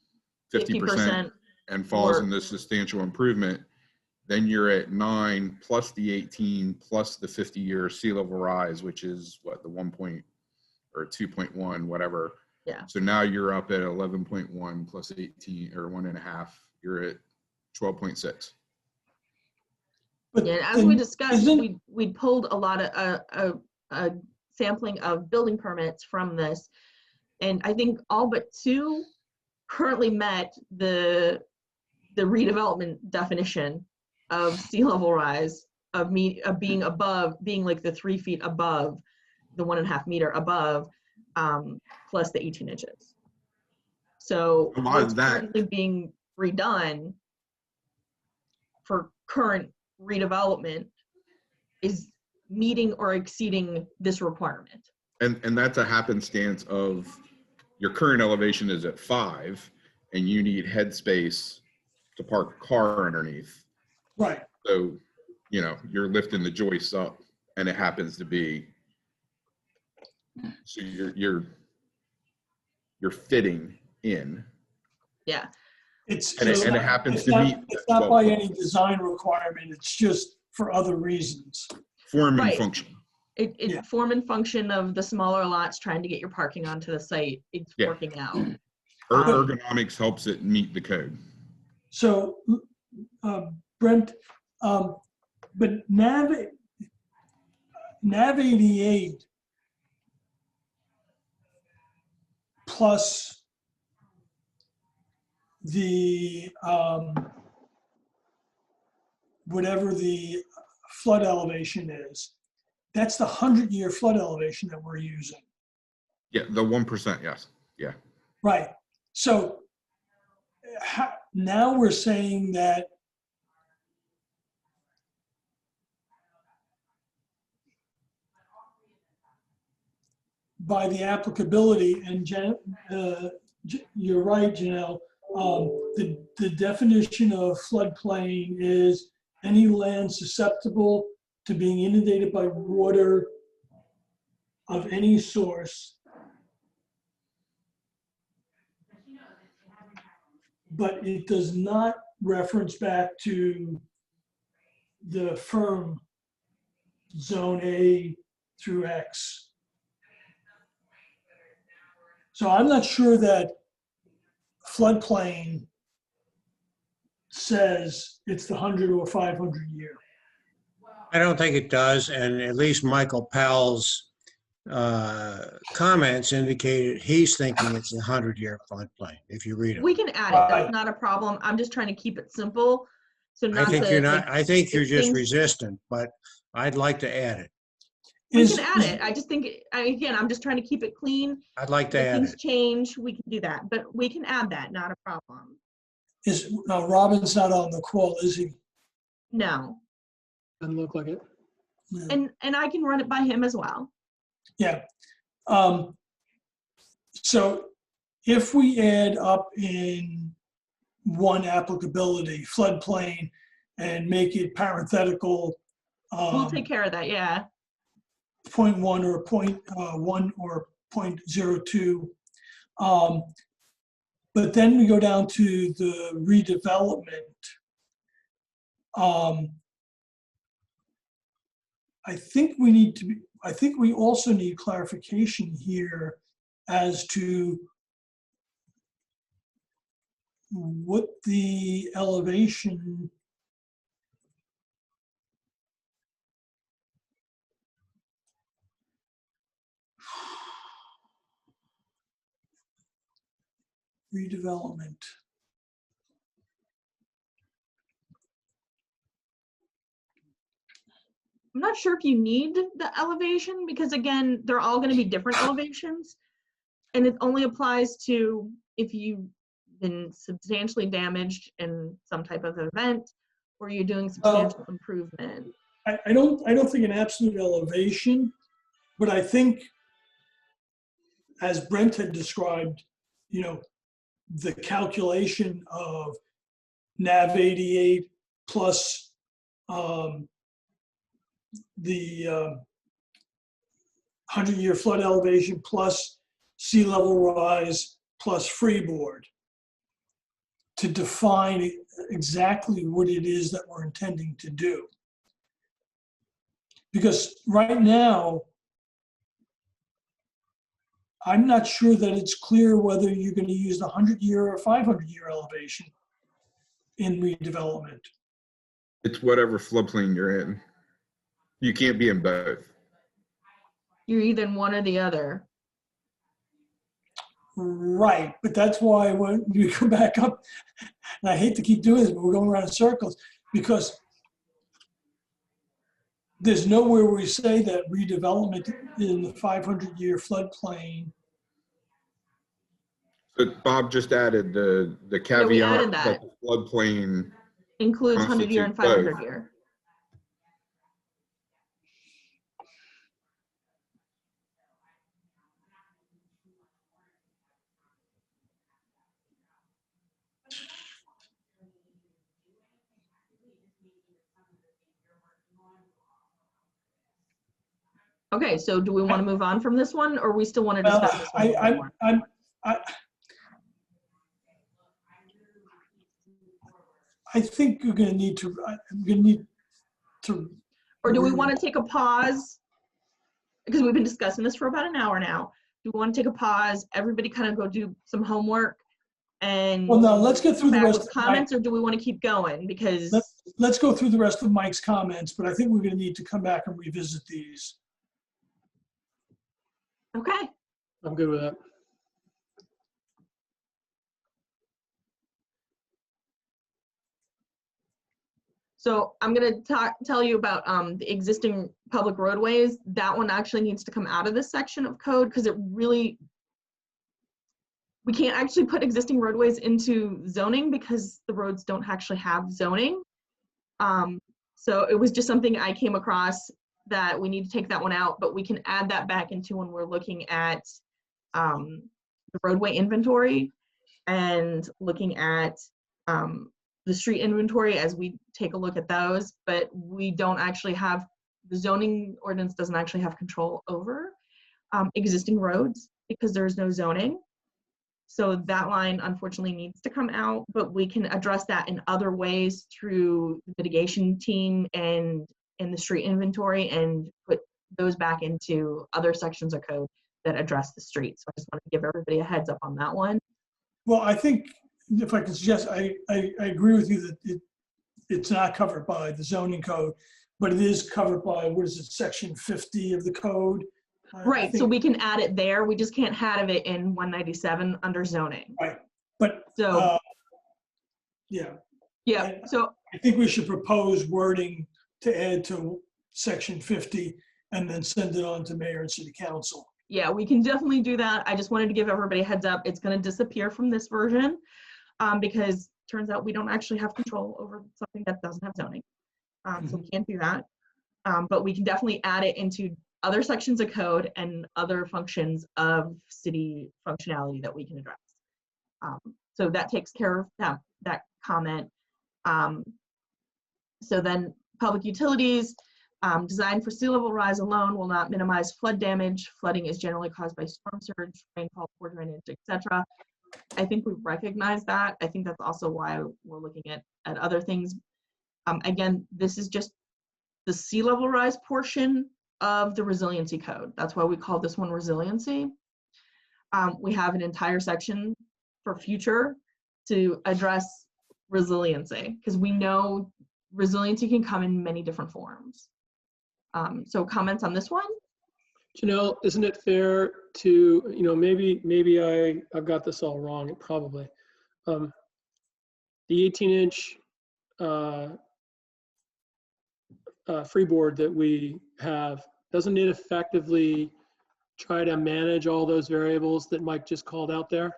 50% and falls in the substantial improvement, then you're at 9 plus the 18 plus the 50-year sea level rise, which is what, the 1 point or 2.1, whatever. Yeah. So now you're up at 11.1 plus 18 or 1.5. You're at 12.6. But Yeah, as then we discussed, isn't- we pulled a lot of a sampling of building permits from this, and I think all but 2 currently met the redevelopment definition of sea level rise, of being above, being like the 3 feet above, the 1.5 meter above, plus the 18 inches. So A lot what's of that- currently being redone for current redevelopment is meeting or exceeding this requirement. And that's a happenstance of your current elevation is at 5 and you need headspace to park a car underneath. right. So, you know, you're lifting the joists up and it happens to be, so you're fitting in. Yeah. And it happens to meet. It's not by any design requirement. It's just for other reasons. Form and Right. function. Yeah. Form and function of the smaller lots trying to get your parking onto the site. It's Yeah. working out. Ergonomics helps it meet the code. So, Brent, but Nav 88 plus the whatever the flood elevation is, that's the 100-year flood elevation that we're using. Yeah, the 1%, yes. Yeah. Right. So now we're saying that by the applicability, and you're right, Janelle, the definition of floodplain is any land susceptible to being inundated by water of any source, but it does not reference back to the firm zone A through X. So I'm not sure that floodplain says it's the 100 or 500 year. I don't think it does, and at least Michael Powell's comments indicated he's thinking it's a 100-year floodplain, if you read it. We can add it. That's not a problem. I'm just trying to keep it simple. So I think you're not, I think you're just things- resistant, but I'd like to add it. We can add it. I just think, again, I'm just trying to keep it clean. I'd like to If add things it. change, we can do that, but we can add that, not a problem. No, Robin's not on the call, is he? No. Doesn't look like it. Yeah. And I can run it by him as well. Yeah. So if we add up in one applicability, floodplain, and make it parenthetical, We'll take care of that, yeah. 0.1 or 0.1 or 0.02. But then we go down to the redevelopment. I think we also need clarification here as to what the elevation redevelopment. I'm not sure if you need the elevation because again, they're all going to be different elevations. And it only applies to if you've been substantially damaged in some type of event Or are you doing substantial improvement? I don't think an absolute elevation, but I think, as Brent had described, you know, the calculation of NAV 88 plus the 100-year flood elevation plus sea level rise plus freeboard to define exactly what it is that we're intending to do. Because right now, I'm not sure that it's clear whether you're going to use the 100-year or 500-year elevation in redevelopment. It's whatever floodplain you're in. You can't be in both. You're either in one or the other. Right, but that's why when you come back up, and I hate to keep doing this, but we're going around in circles, because there's nowhere where we say that redevelopment in the 500-year floodplain. But Bob just added the we caveat added that. the floodplain Includes 100-year and constitute both. 500-year. Okay, so do we want to move on from this one, or we still want to discuss this one a little bit more? I think you're going to need to. I'm going to need to. Or do we want to take a pause? Because we've been discussing this for about an hour now. Do we want to take a pause? Everybody kind of go do some homework, and Well, no. Let's get through the back rest with of comments, or do we want to keep going? Because let's go through the rest of Mike's comments, but I think we're going to need to come back and revisit these. okay. I'm good with that. So I'm going to tell you about the existing public roadways. That one actually needs to come out of this section of code because it really, we can't actually put existing roadways into zoning because the roads don't actually have zoning. So it was just something I came across that we need to take that one out, but we can add that back into when we're looking at the roadway inventory and looking at the street inventory as we take a look at those, but we don't actually have, the zoning ordinance doesn't actually have control over existing roads because there's no zoning. So that line unfortunately needs to come out, but we can address that in other ways through the mitigation team and in the street inventory and put those back into other sections of code that address the street. So I just want to give everybody a heads up on that one. Well, I think if I can suggest, I agree with you that it's not covered by the zoning code, but it is covered by, what is it, section 50 of the code? Right, so we can add it there. We just can't have it in 197 under zoning. Right, but So yeah. yeah, so I think we should propose wording to add to section 50 and then send it on to mayor and city council. yeah, we can definitely do that. I just wanted to give everybody a heads up. It's going to disappear from this version because turns out we don't actually have control over something that doesn't have zoning. So we can't do that. But we can definitely add it into other sections of code and other functions of city functionality that we can address. So that takes care of that comment. So then public utilities, designed for sea level rise alone will not minimize flood damage. Flooding is generally caused by storm surge, rainfall, poor drainage, etc. I think we recognize that. I think that's also why we're looking at other things. Again, this is just the sea level rise portion of the resiliency code. That's why we call this one resiliency. We have an entire section for future to address resiliency because we know resiliency can come in many different forms. So comments on this one? Janelle, isn't it fair to, maybe I've got this all wrong, probably. The 18-inch freeboard that we have, doesn't it effectively try to manage all those variables that Mike just called out there,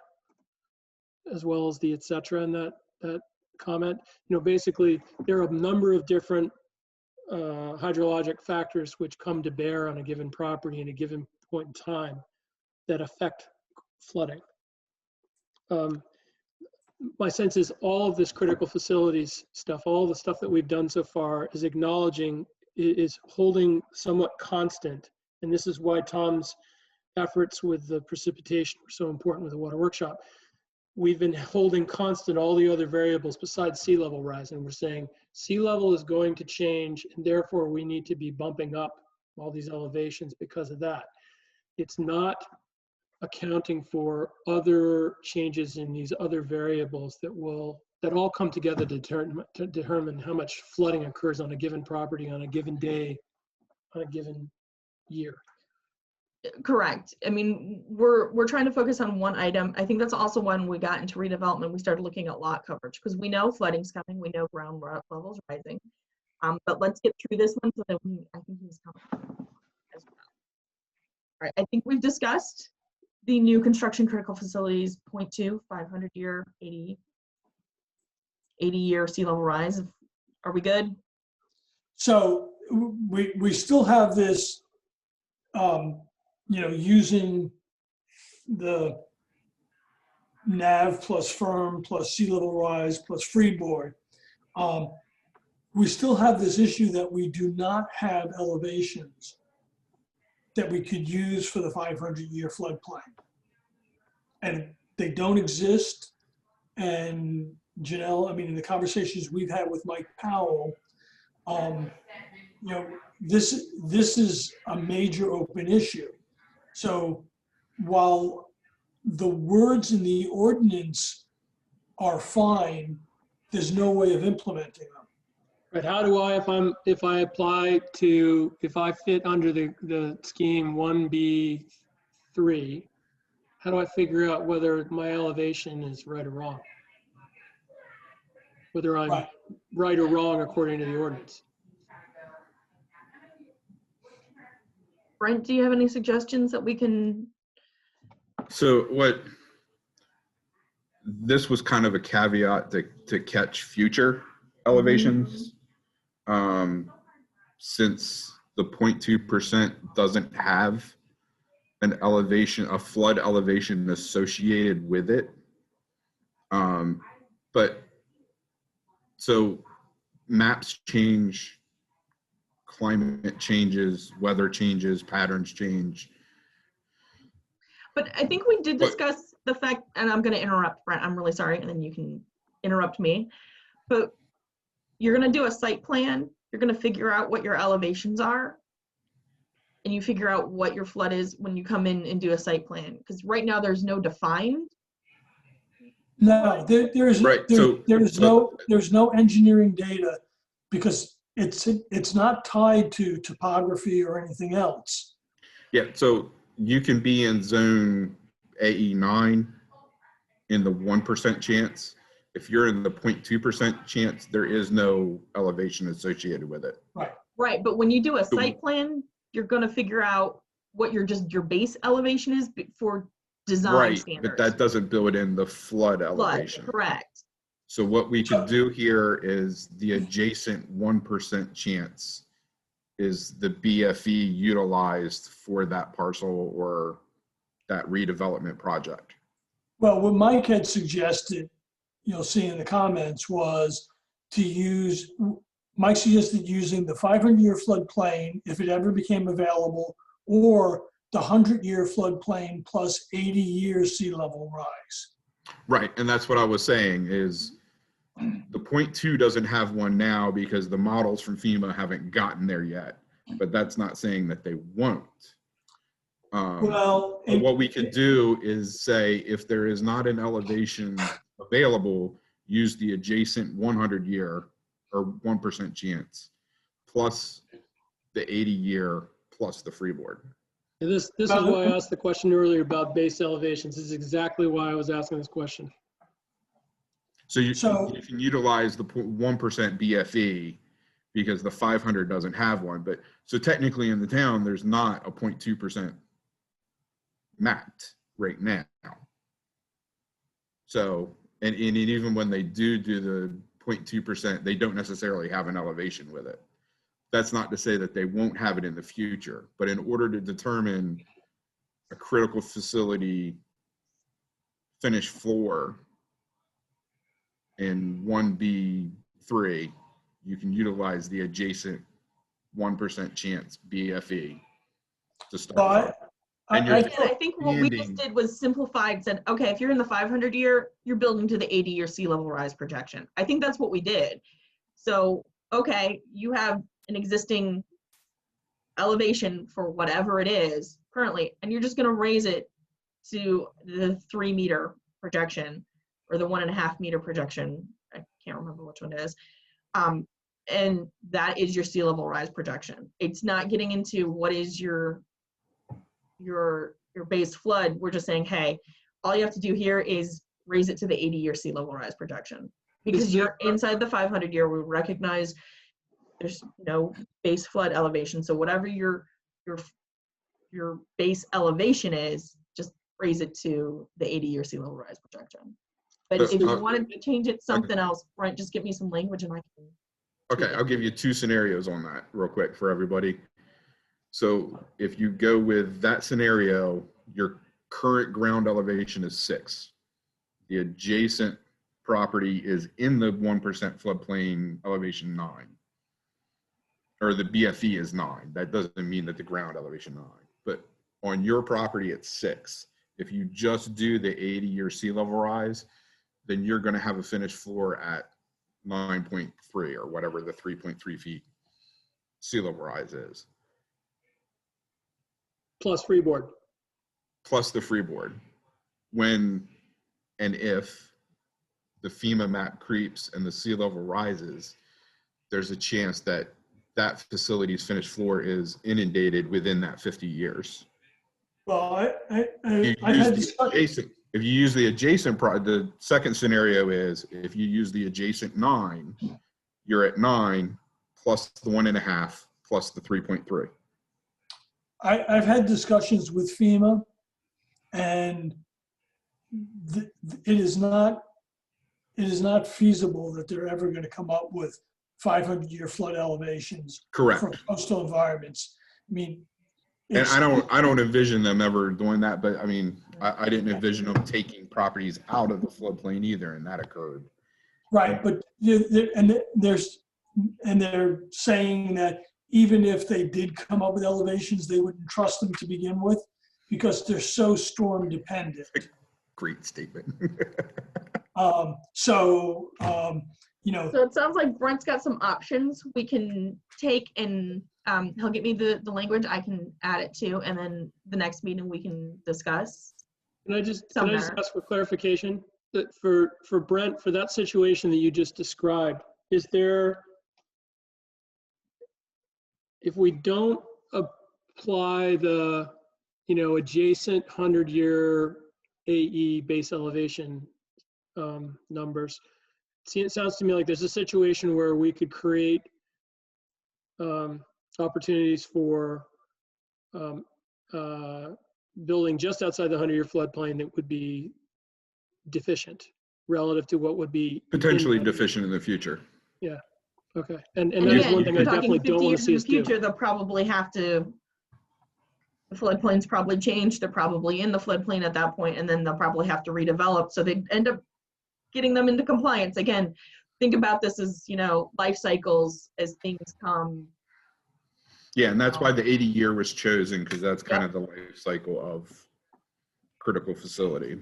as well as the et cetera in that comment. Basically, there are a number of different hydrologic factors which come to bear on a given property in a given point in time that affect flooding. My sense is all of this critical facilities stuff, all the stuff that we've done so far is acknowledging, is holding somewhat constant. And this is why Tom's efforts with the precipitation were so important with the water workshop. We've been holding constant all the other variables besides sea level rise. And we're saying sea level is going to change, and therefore we need to be bumping up all these elevations because of that. It's not accounting for other changes in these other variables that all come together to determine how much flooding occurs on a given property, on a given day, on a given year. Correct. I mean, we're trying to focus on one item. I think that's also when we got into redevelopment, we started looking at lot coverage because we know flooding's coming, we know ground levels rising. But let's get through this one so that I think he's coming as well. All right, I think we've discussed the new construction critical facilities, 0.2, 500-year, 80-year sea level rise. Are we good? So we still have this, using the NAV plus firm plus sea level rise plus freeboard. We still have this issue that we do not have elevations that we could use for the 500-year floodplain. And they don't exist. And Janelle, I mean, in the conversations we've had with Mike Powell, this is a major open issue. So while the words in the ordinance are fine, there's no way of implementing them. But how do I, if I fit under the scheme 1B3, how do I figure out whether my elevation is right or wrong? Whether I'm right or wrong according to the ordinance? Brent, do you have any suggestions that we can? So this was kind of a caveat to catch future elevations. Since the 0.2% doesn't have an elevation, a flood elevation associated with it. But so maps change, climate changes, weather changes, patterns change. But I think we did discuss the fact, and I'm going to interrupt, Brent, I'm really sorry, and then you can interrupt me. But you're going to do a site plan, you're going to figure out what your elevations are, and you figure out what your flood is when you come in and do a site plan. Because right now there's no defined. No, there's no engineering data because it's not tied to topography or anything else. Yeah, so you can be in zone AE9 in the 1% chance. If you're in the 0.2% chance, there is no elevation associated with it. Right, but when you do a site plan, you're going to figure out what your base elevation is for design standards. But that doesn't build in the flood elevation. Correct. So what we could do here is the adjacent 1% chance is the BFE utilized for that parcel or that redevelopment project. Well, what Mike had suggested, you'll see in the comments, was to use, Mike suggested using the 500-year floodplain if it ever became available, or the 100-year floodplain plus 80 years sea level rise. Right, and that's what I was saying is the 0.2 doesn't have one now because the models from FEMA haven't gotten there yet, but that's not saying that they won't. What we could do is say if there is not an elevation available, use the adjacent 100-year or 1% chance plus the 80-year plus the freeboard. This is why I asked the question earlier about base elevations. This is exactly why I was asking this question. So you can utilize the 1% BFE because the 500 doesn't have one. But so technically in the town, there's not a 0.2% mapped right now. So, and even when they do the 0.2%, they don't necessarily have an elevation with it. That's not to say that they won't have it in the future, but in order to determine a critical facility finished floor in 1B3, you can utilize the adjacent 1% chance BFE to start. But I think what we just did was simplified, said, okay, if you're in the 500 year, you're building to the 80-year sea level rise projection. I think that's what we did. So, okay, you have an existing elevation for whatever it is currently, and you're just going to raise it to the 3-meter projection or the 1.5-meter projection. I can't remember which one it is. And that is your sea level rise projection. It's not getting into what is your base flood. We're just saying, hey, all you have to do here is raise it to the 80-year sea level rise projection. Because you're inside the 500-year, we recognize there's no base flood elevation. So whatever your base elevation is, just raise it to the 80-year sea level rise projection. But if you wanted to change it something else, right, just give me some language and I can. Okay, I'll give you 2 scenarios on that real quick for everybody. So if you go with that scenario, your current ground elevation is 6. The adjacent property is in the 1% floodplain elevation 9. Or the BFE is 9. That doesn't mean that the ground elevation 9. But on your property, it's 6. If you just do the 80-year sea level rise, then you're going to have a finished floor at 9.3 or whatever the 3.3 feet sea level rise is. Plus freeboard. Plus the freeboard. When and if the FEMA map creeps and the sea level rises, there's a chance that that facility's finished floor is inundated within that 50 years. Well, If you use the adjacent, the second scenario is if you use the adjacent 9, you're at 9 plus the 1.5 plus the 3.3. I've had discussions with FEMA, and it is not feasible that they're ever going to come up with 500-year flood elevations. Correct. For coastal environments. I mean, and I don't envision them ever doing that, but I mean, I didn't envision them taking properties out of the floodplain either, and that occurred. Right, but they're saying that even if they did come up with elevations, they wouldn't trust them to begin with because they're so storm dependent. Great statement. So it sounds like Brent's got some options we can take, and he'll get me the language. I can add it to, and then the next meeting we can discuss. Can I just ask for clarification that for Brent, for that situation that you just described, is there, if we don't apply the, adjacent 100-year AE base elevation numbers, it sounds to me like there's a situation where we could create opportunities for building just outside the 100-year floodplain that would be deficient relative to what would be potentially deficient in the future. Yeah. Okay. And again, that's one thing I definitely don't want to see us do. In the future, they'll probably have to. The floodplain's probably changed. They're probably in the floodplain at that point, and then they'll probably have to redevelop. So they end up getting them into compliance. Again, think about this as, life cycles as things come. Yeah, and that's why the 80-year was chosen, because that's kind of the life cycle of critical facility.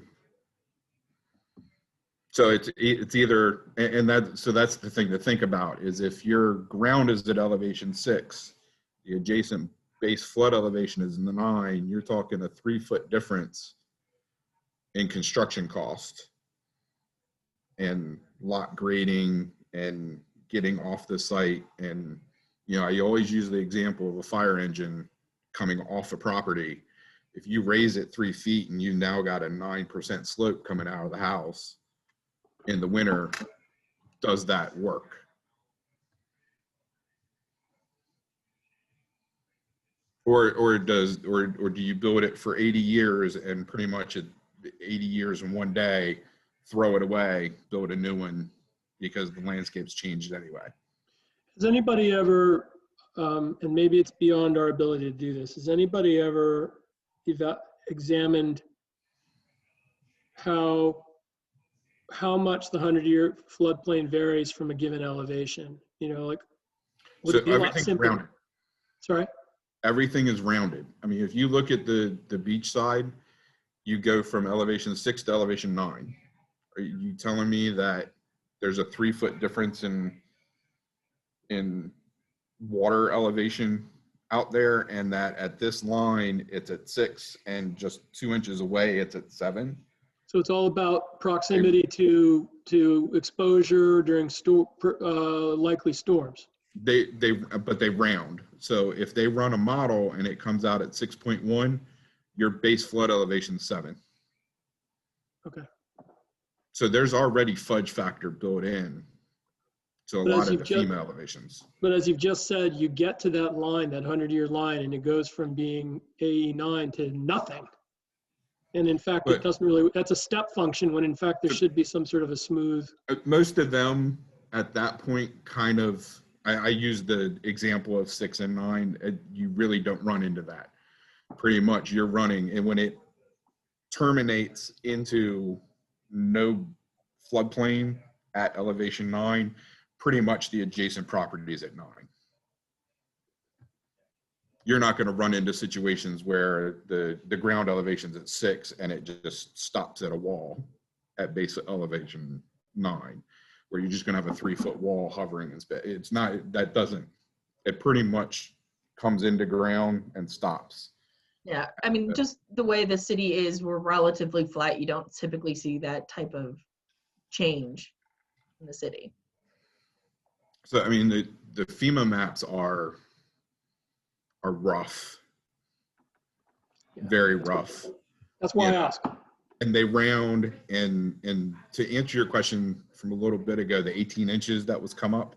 So it's either, and so that's the thing to think about, is if your ground is at elevation 6, the adjacent base flood elevation is in the 9, you're talking a 3-foot difference in construction cost and lot grading and getting off the site. And I always use the example of a fire engine coming off a property. If you raise it 3 feet and you now got a 9% slope coming out of the house in the winter, does that work? Or do you build it for 80 years and pretty much 80 years in one day, throw it away, build a new one because the landscape's changed anyway. Has anybody ever, and maybe it's beyond our ability to do this, has anybody ever examined how much the 100-year floodplain varies from a given elevation? You know, like, would So it be a lot everything's simpler? rounded. Sorry? Everything is rounded. I mean, if you look at the beach side, you go from elevation 6 to elevation 9. Are you telling me that there's a 3-foot difference in water elevation out there, and that at this line it's at 6 and just 2 inches away it's at 7? So it's all about proximity to exposure during likely storms. But they round. So if they run a model and it comes out at 6.1, your base flood elevation is 7. Okay. So there's already fudge factor built in to a lot of the FEMA elevations. But as you've just said, you get to that line, that 100-year line, and it goes from being AE9 to nothing. And in fact, it doesn't really, that's a step function when in fact there should be some sort of a smooth. Most of them at that point kind of, I use the example of 6 and 9, you really don't run into that. Pretty much you're running, and when it terminates into no floodplain at elevation 9, pretty much the adjacent properties at 9. You're not going to run into situations where the ground elevation's at 6 and it just stops at a wall at base elevation 9, where you're just going to have a 3-foot wall hovering in space. It's not, that doesn't, it pretty much comes into ground and stops. Yeah, I mean, just the way the city is, we're relatively flat. You don't typically see that type of change in the city. So, I mean, the FEMA maps are rough, very rough. That's why I asked. And they round, and to answer your question from a little bit ago, the 18 inches that was come up,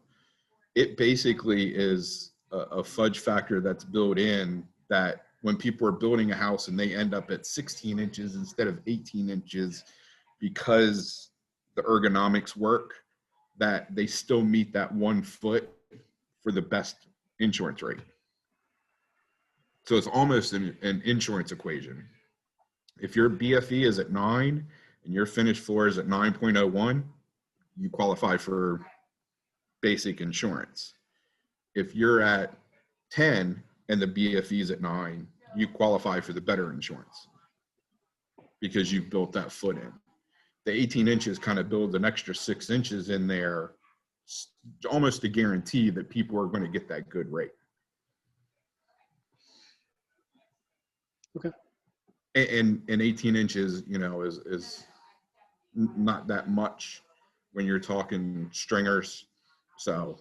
it basically is a fudge factor that's built in that when people are building a house and they end up at 16 inches instead of 18 inches because the ergonomics work, that they still meet that 1 foot for the best insurance rate. So it's almost an insurance equation. If your BFE is at 9 and your finished floor is at 9.01, you qualify for basic insurance. If you're at 10 and the BFE is at 9, you qualify for the better insurance because you've built that foot in. The 18 inches kind of builds an extra 6 inches in there, almost to guarantee that people are going to get that good rate. Okay. And 18 inches, you know, is not that much when you're talking stringers. So,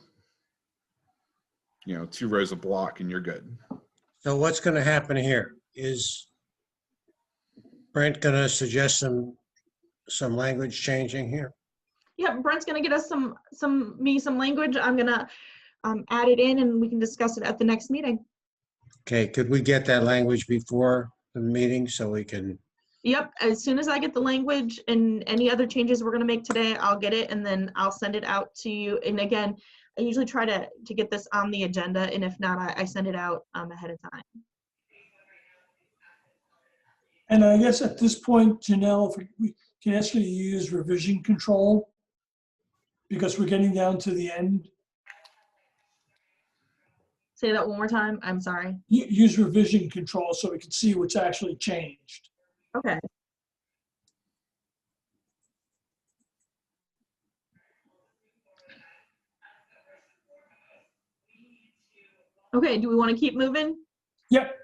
you know, 2 rows of block and you're good. So what's going to happen here? Is Brent going to suggest some language changing here? Yeah, Brent's gonna get us some language. I'm gonna add it in and we can discuss it at the next meeting. Okay, could we get that language before the meeting so we can? Yep, as soon as I get the language and any other changes we're gonna make today, I'll get it and then I'll send it out to you. And again, I usually try to get this on the agenda, and if not, I send it out ahead of time. And I guess at this point, Janelle, if we can ask you to use revision control, because we're getting down to the end. Say that one more time, I'm sorry. Use revision control so we can see what's actually changed. Okay. Okay, do we want to keep moving? Yep.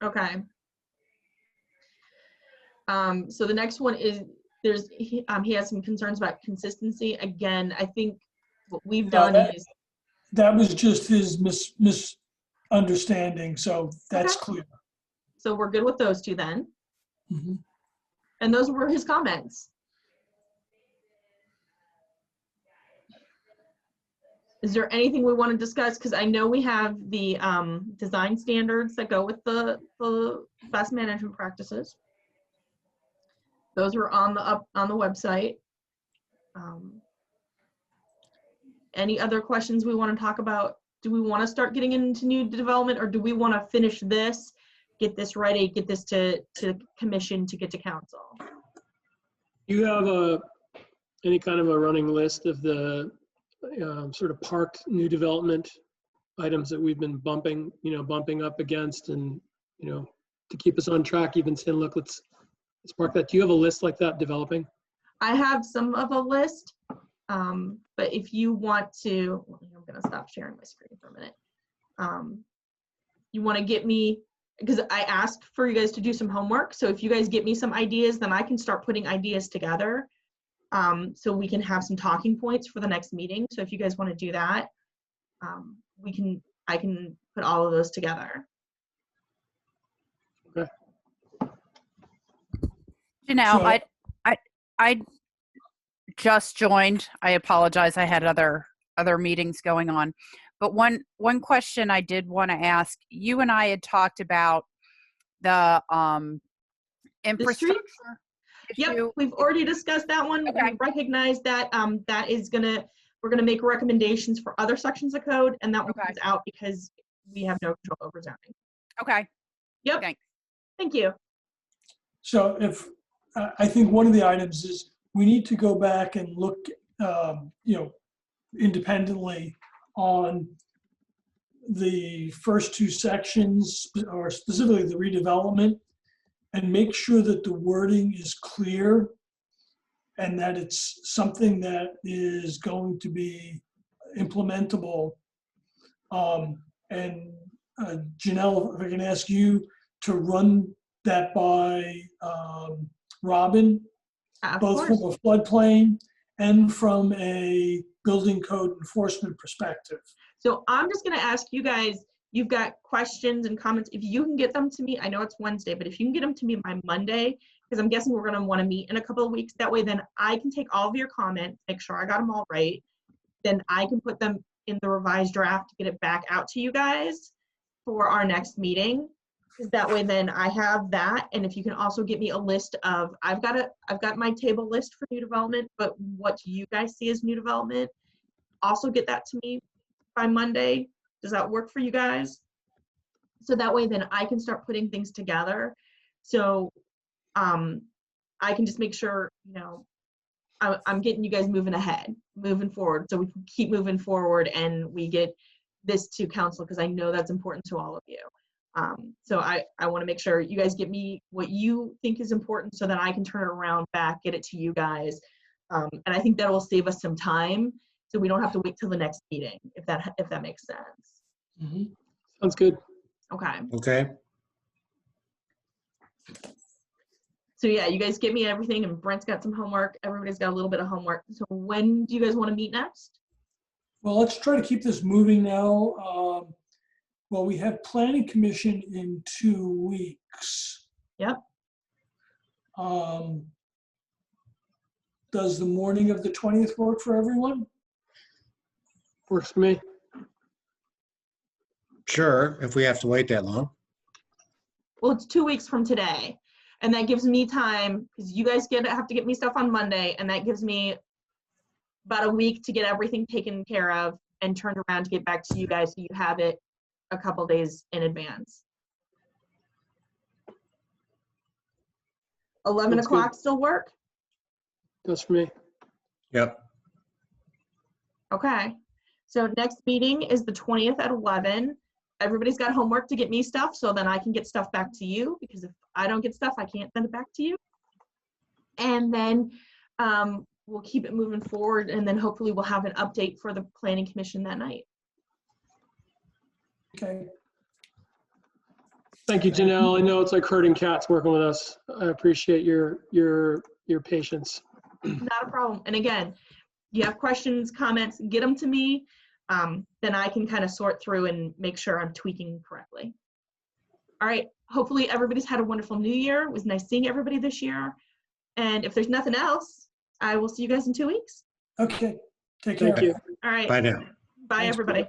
Okay. So the next one is he has some concerns about consistency. Again, I think what we've done is that was just his misunderstanding, so that's okay. clear. So we're good with those two then. Mm-hmm. And those were his comments. Is there anything we want to discuss? Because I know we have the design standards that go with the best management practices. Those are on the website. Any other questions we want to talk about? Do we want to start getting into new development, or do we want to finish this, get this ready, get this to commission to get to council? You have any kind of a running list of the sort of parked new development items that we've been bumping up against, and, to keep us on track, even saying, look, let's park that. Do you have a list like that developing? I have some of a list, but if you want to, I'm going to stop sharing my screen for a minute. You want to get me, because I asked for you guys to do some homework. So if you guys get me some ideas, then I can start putting ideas together. So we can have some talking points for the next meeting. So if you guys want to do that, I can put all of those together. Okay. Janelle, I just joined. I apologize. I had other meetings going on. But one question I did want to ask, you and I had talked about the infrastructure issue. Yep, we've already discussed that one. Okay. We recognize that we're gonna make recommendations for other sections of code, and that one comes out because we have no control over zoning. Okay. Yep. Thanks. Thank you. So I think one of the items is we need to go back and look, independently on the first two sections, or specifically the redevelopment, and make sure that the wording is clear and that it's something that is going to be implementable. And Janelle, if I can ask you to run that by Robin, both from a floodplain and from a building code enforcement perspective. So I'm just gonna ask you guys, you've got questions and comments, if you can get them to me, I know it's Wednesday, but if you can get them to me by Monday, because I'm guessing we're gonna wanna meet in a couple of weeks, that way then I can take all of your comments, make sure I got them all right, then I can put them in the revised draft to get it back out to you guys for our next meeting. Because that way then I have that, and if you can also get me a list of, I've got my table list for new development, but what do you guys see as new development? Also get that to me by Monday. Does that work for you guys? So that way then I can start putting things together. So I can just make sure, I'm getting you guys moving ahead, moving forward. So we can keep moving forward and we get this to council, because I know that's important to all of you. So I want to make sure you guys get me what you think is important so that I can turn it around back, get it to you guys. And I think that will save us some time, so we don't have to wait till the next meeting, if that makes sense. Mm-hmm. Sounds good. Okay. Okay. So yeah, you guys get me everything, and Brent's got some homework. Everybody's got a little bit of homework. So when do you guys want to meet next? Well, let's try to keep this moving now. Well, we have Planning Commission in 2 weeks. Yep. Does the morning of the 20th work for everyone? Works for me. Sure, if we have to wait that long. Well, it's 2 weeks from today. And that gives me time, because you guys have to get me stuff on Monday, and that gives me about a week to get everything taken care of and turned around to get back to you guys, so you have it a couple days in advance. 11 That's o'clock good. still work? That's for me. Yep. Okay. So next meeting is the 20th at 11. Everybody's got homework to get me stuff, so then I can get stuff back to you, because if I don't get stuff, I can't send it back to you. And then we'll keep it moving forward, and then hopefully we'll have an update for the Planning Commission that night. Okay. Thank you, Janelle. I know it's like herding cats working with us. I appreciate your patience. Not a problem. And again, you have questions, comments, get them to me. Then I can kind of sort through and make sure I'm tweaking correctly. All right. Hopefully everybody's had a wonderful new year. It was nice seeing everybody this year. And if there's nothing else, I will see you guys in 2 weeks. Okay. Take care. Thank you. All right. Bye now. Bye, Thanks, everybody.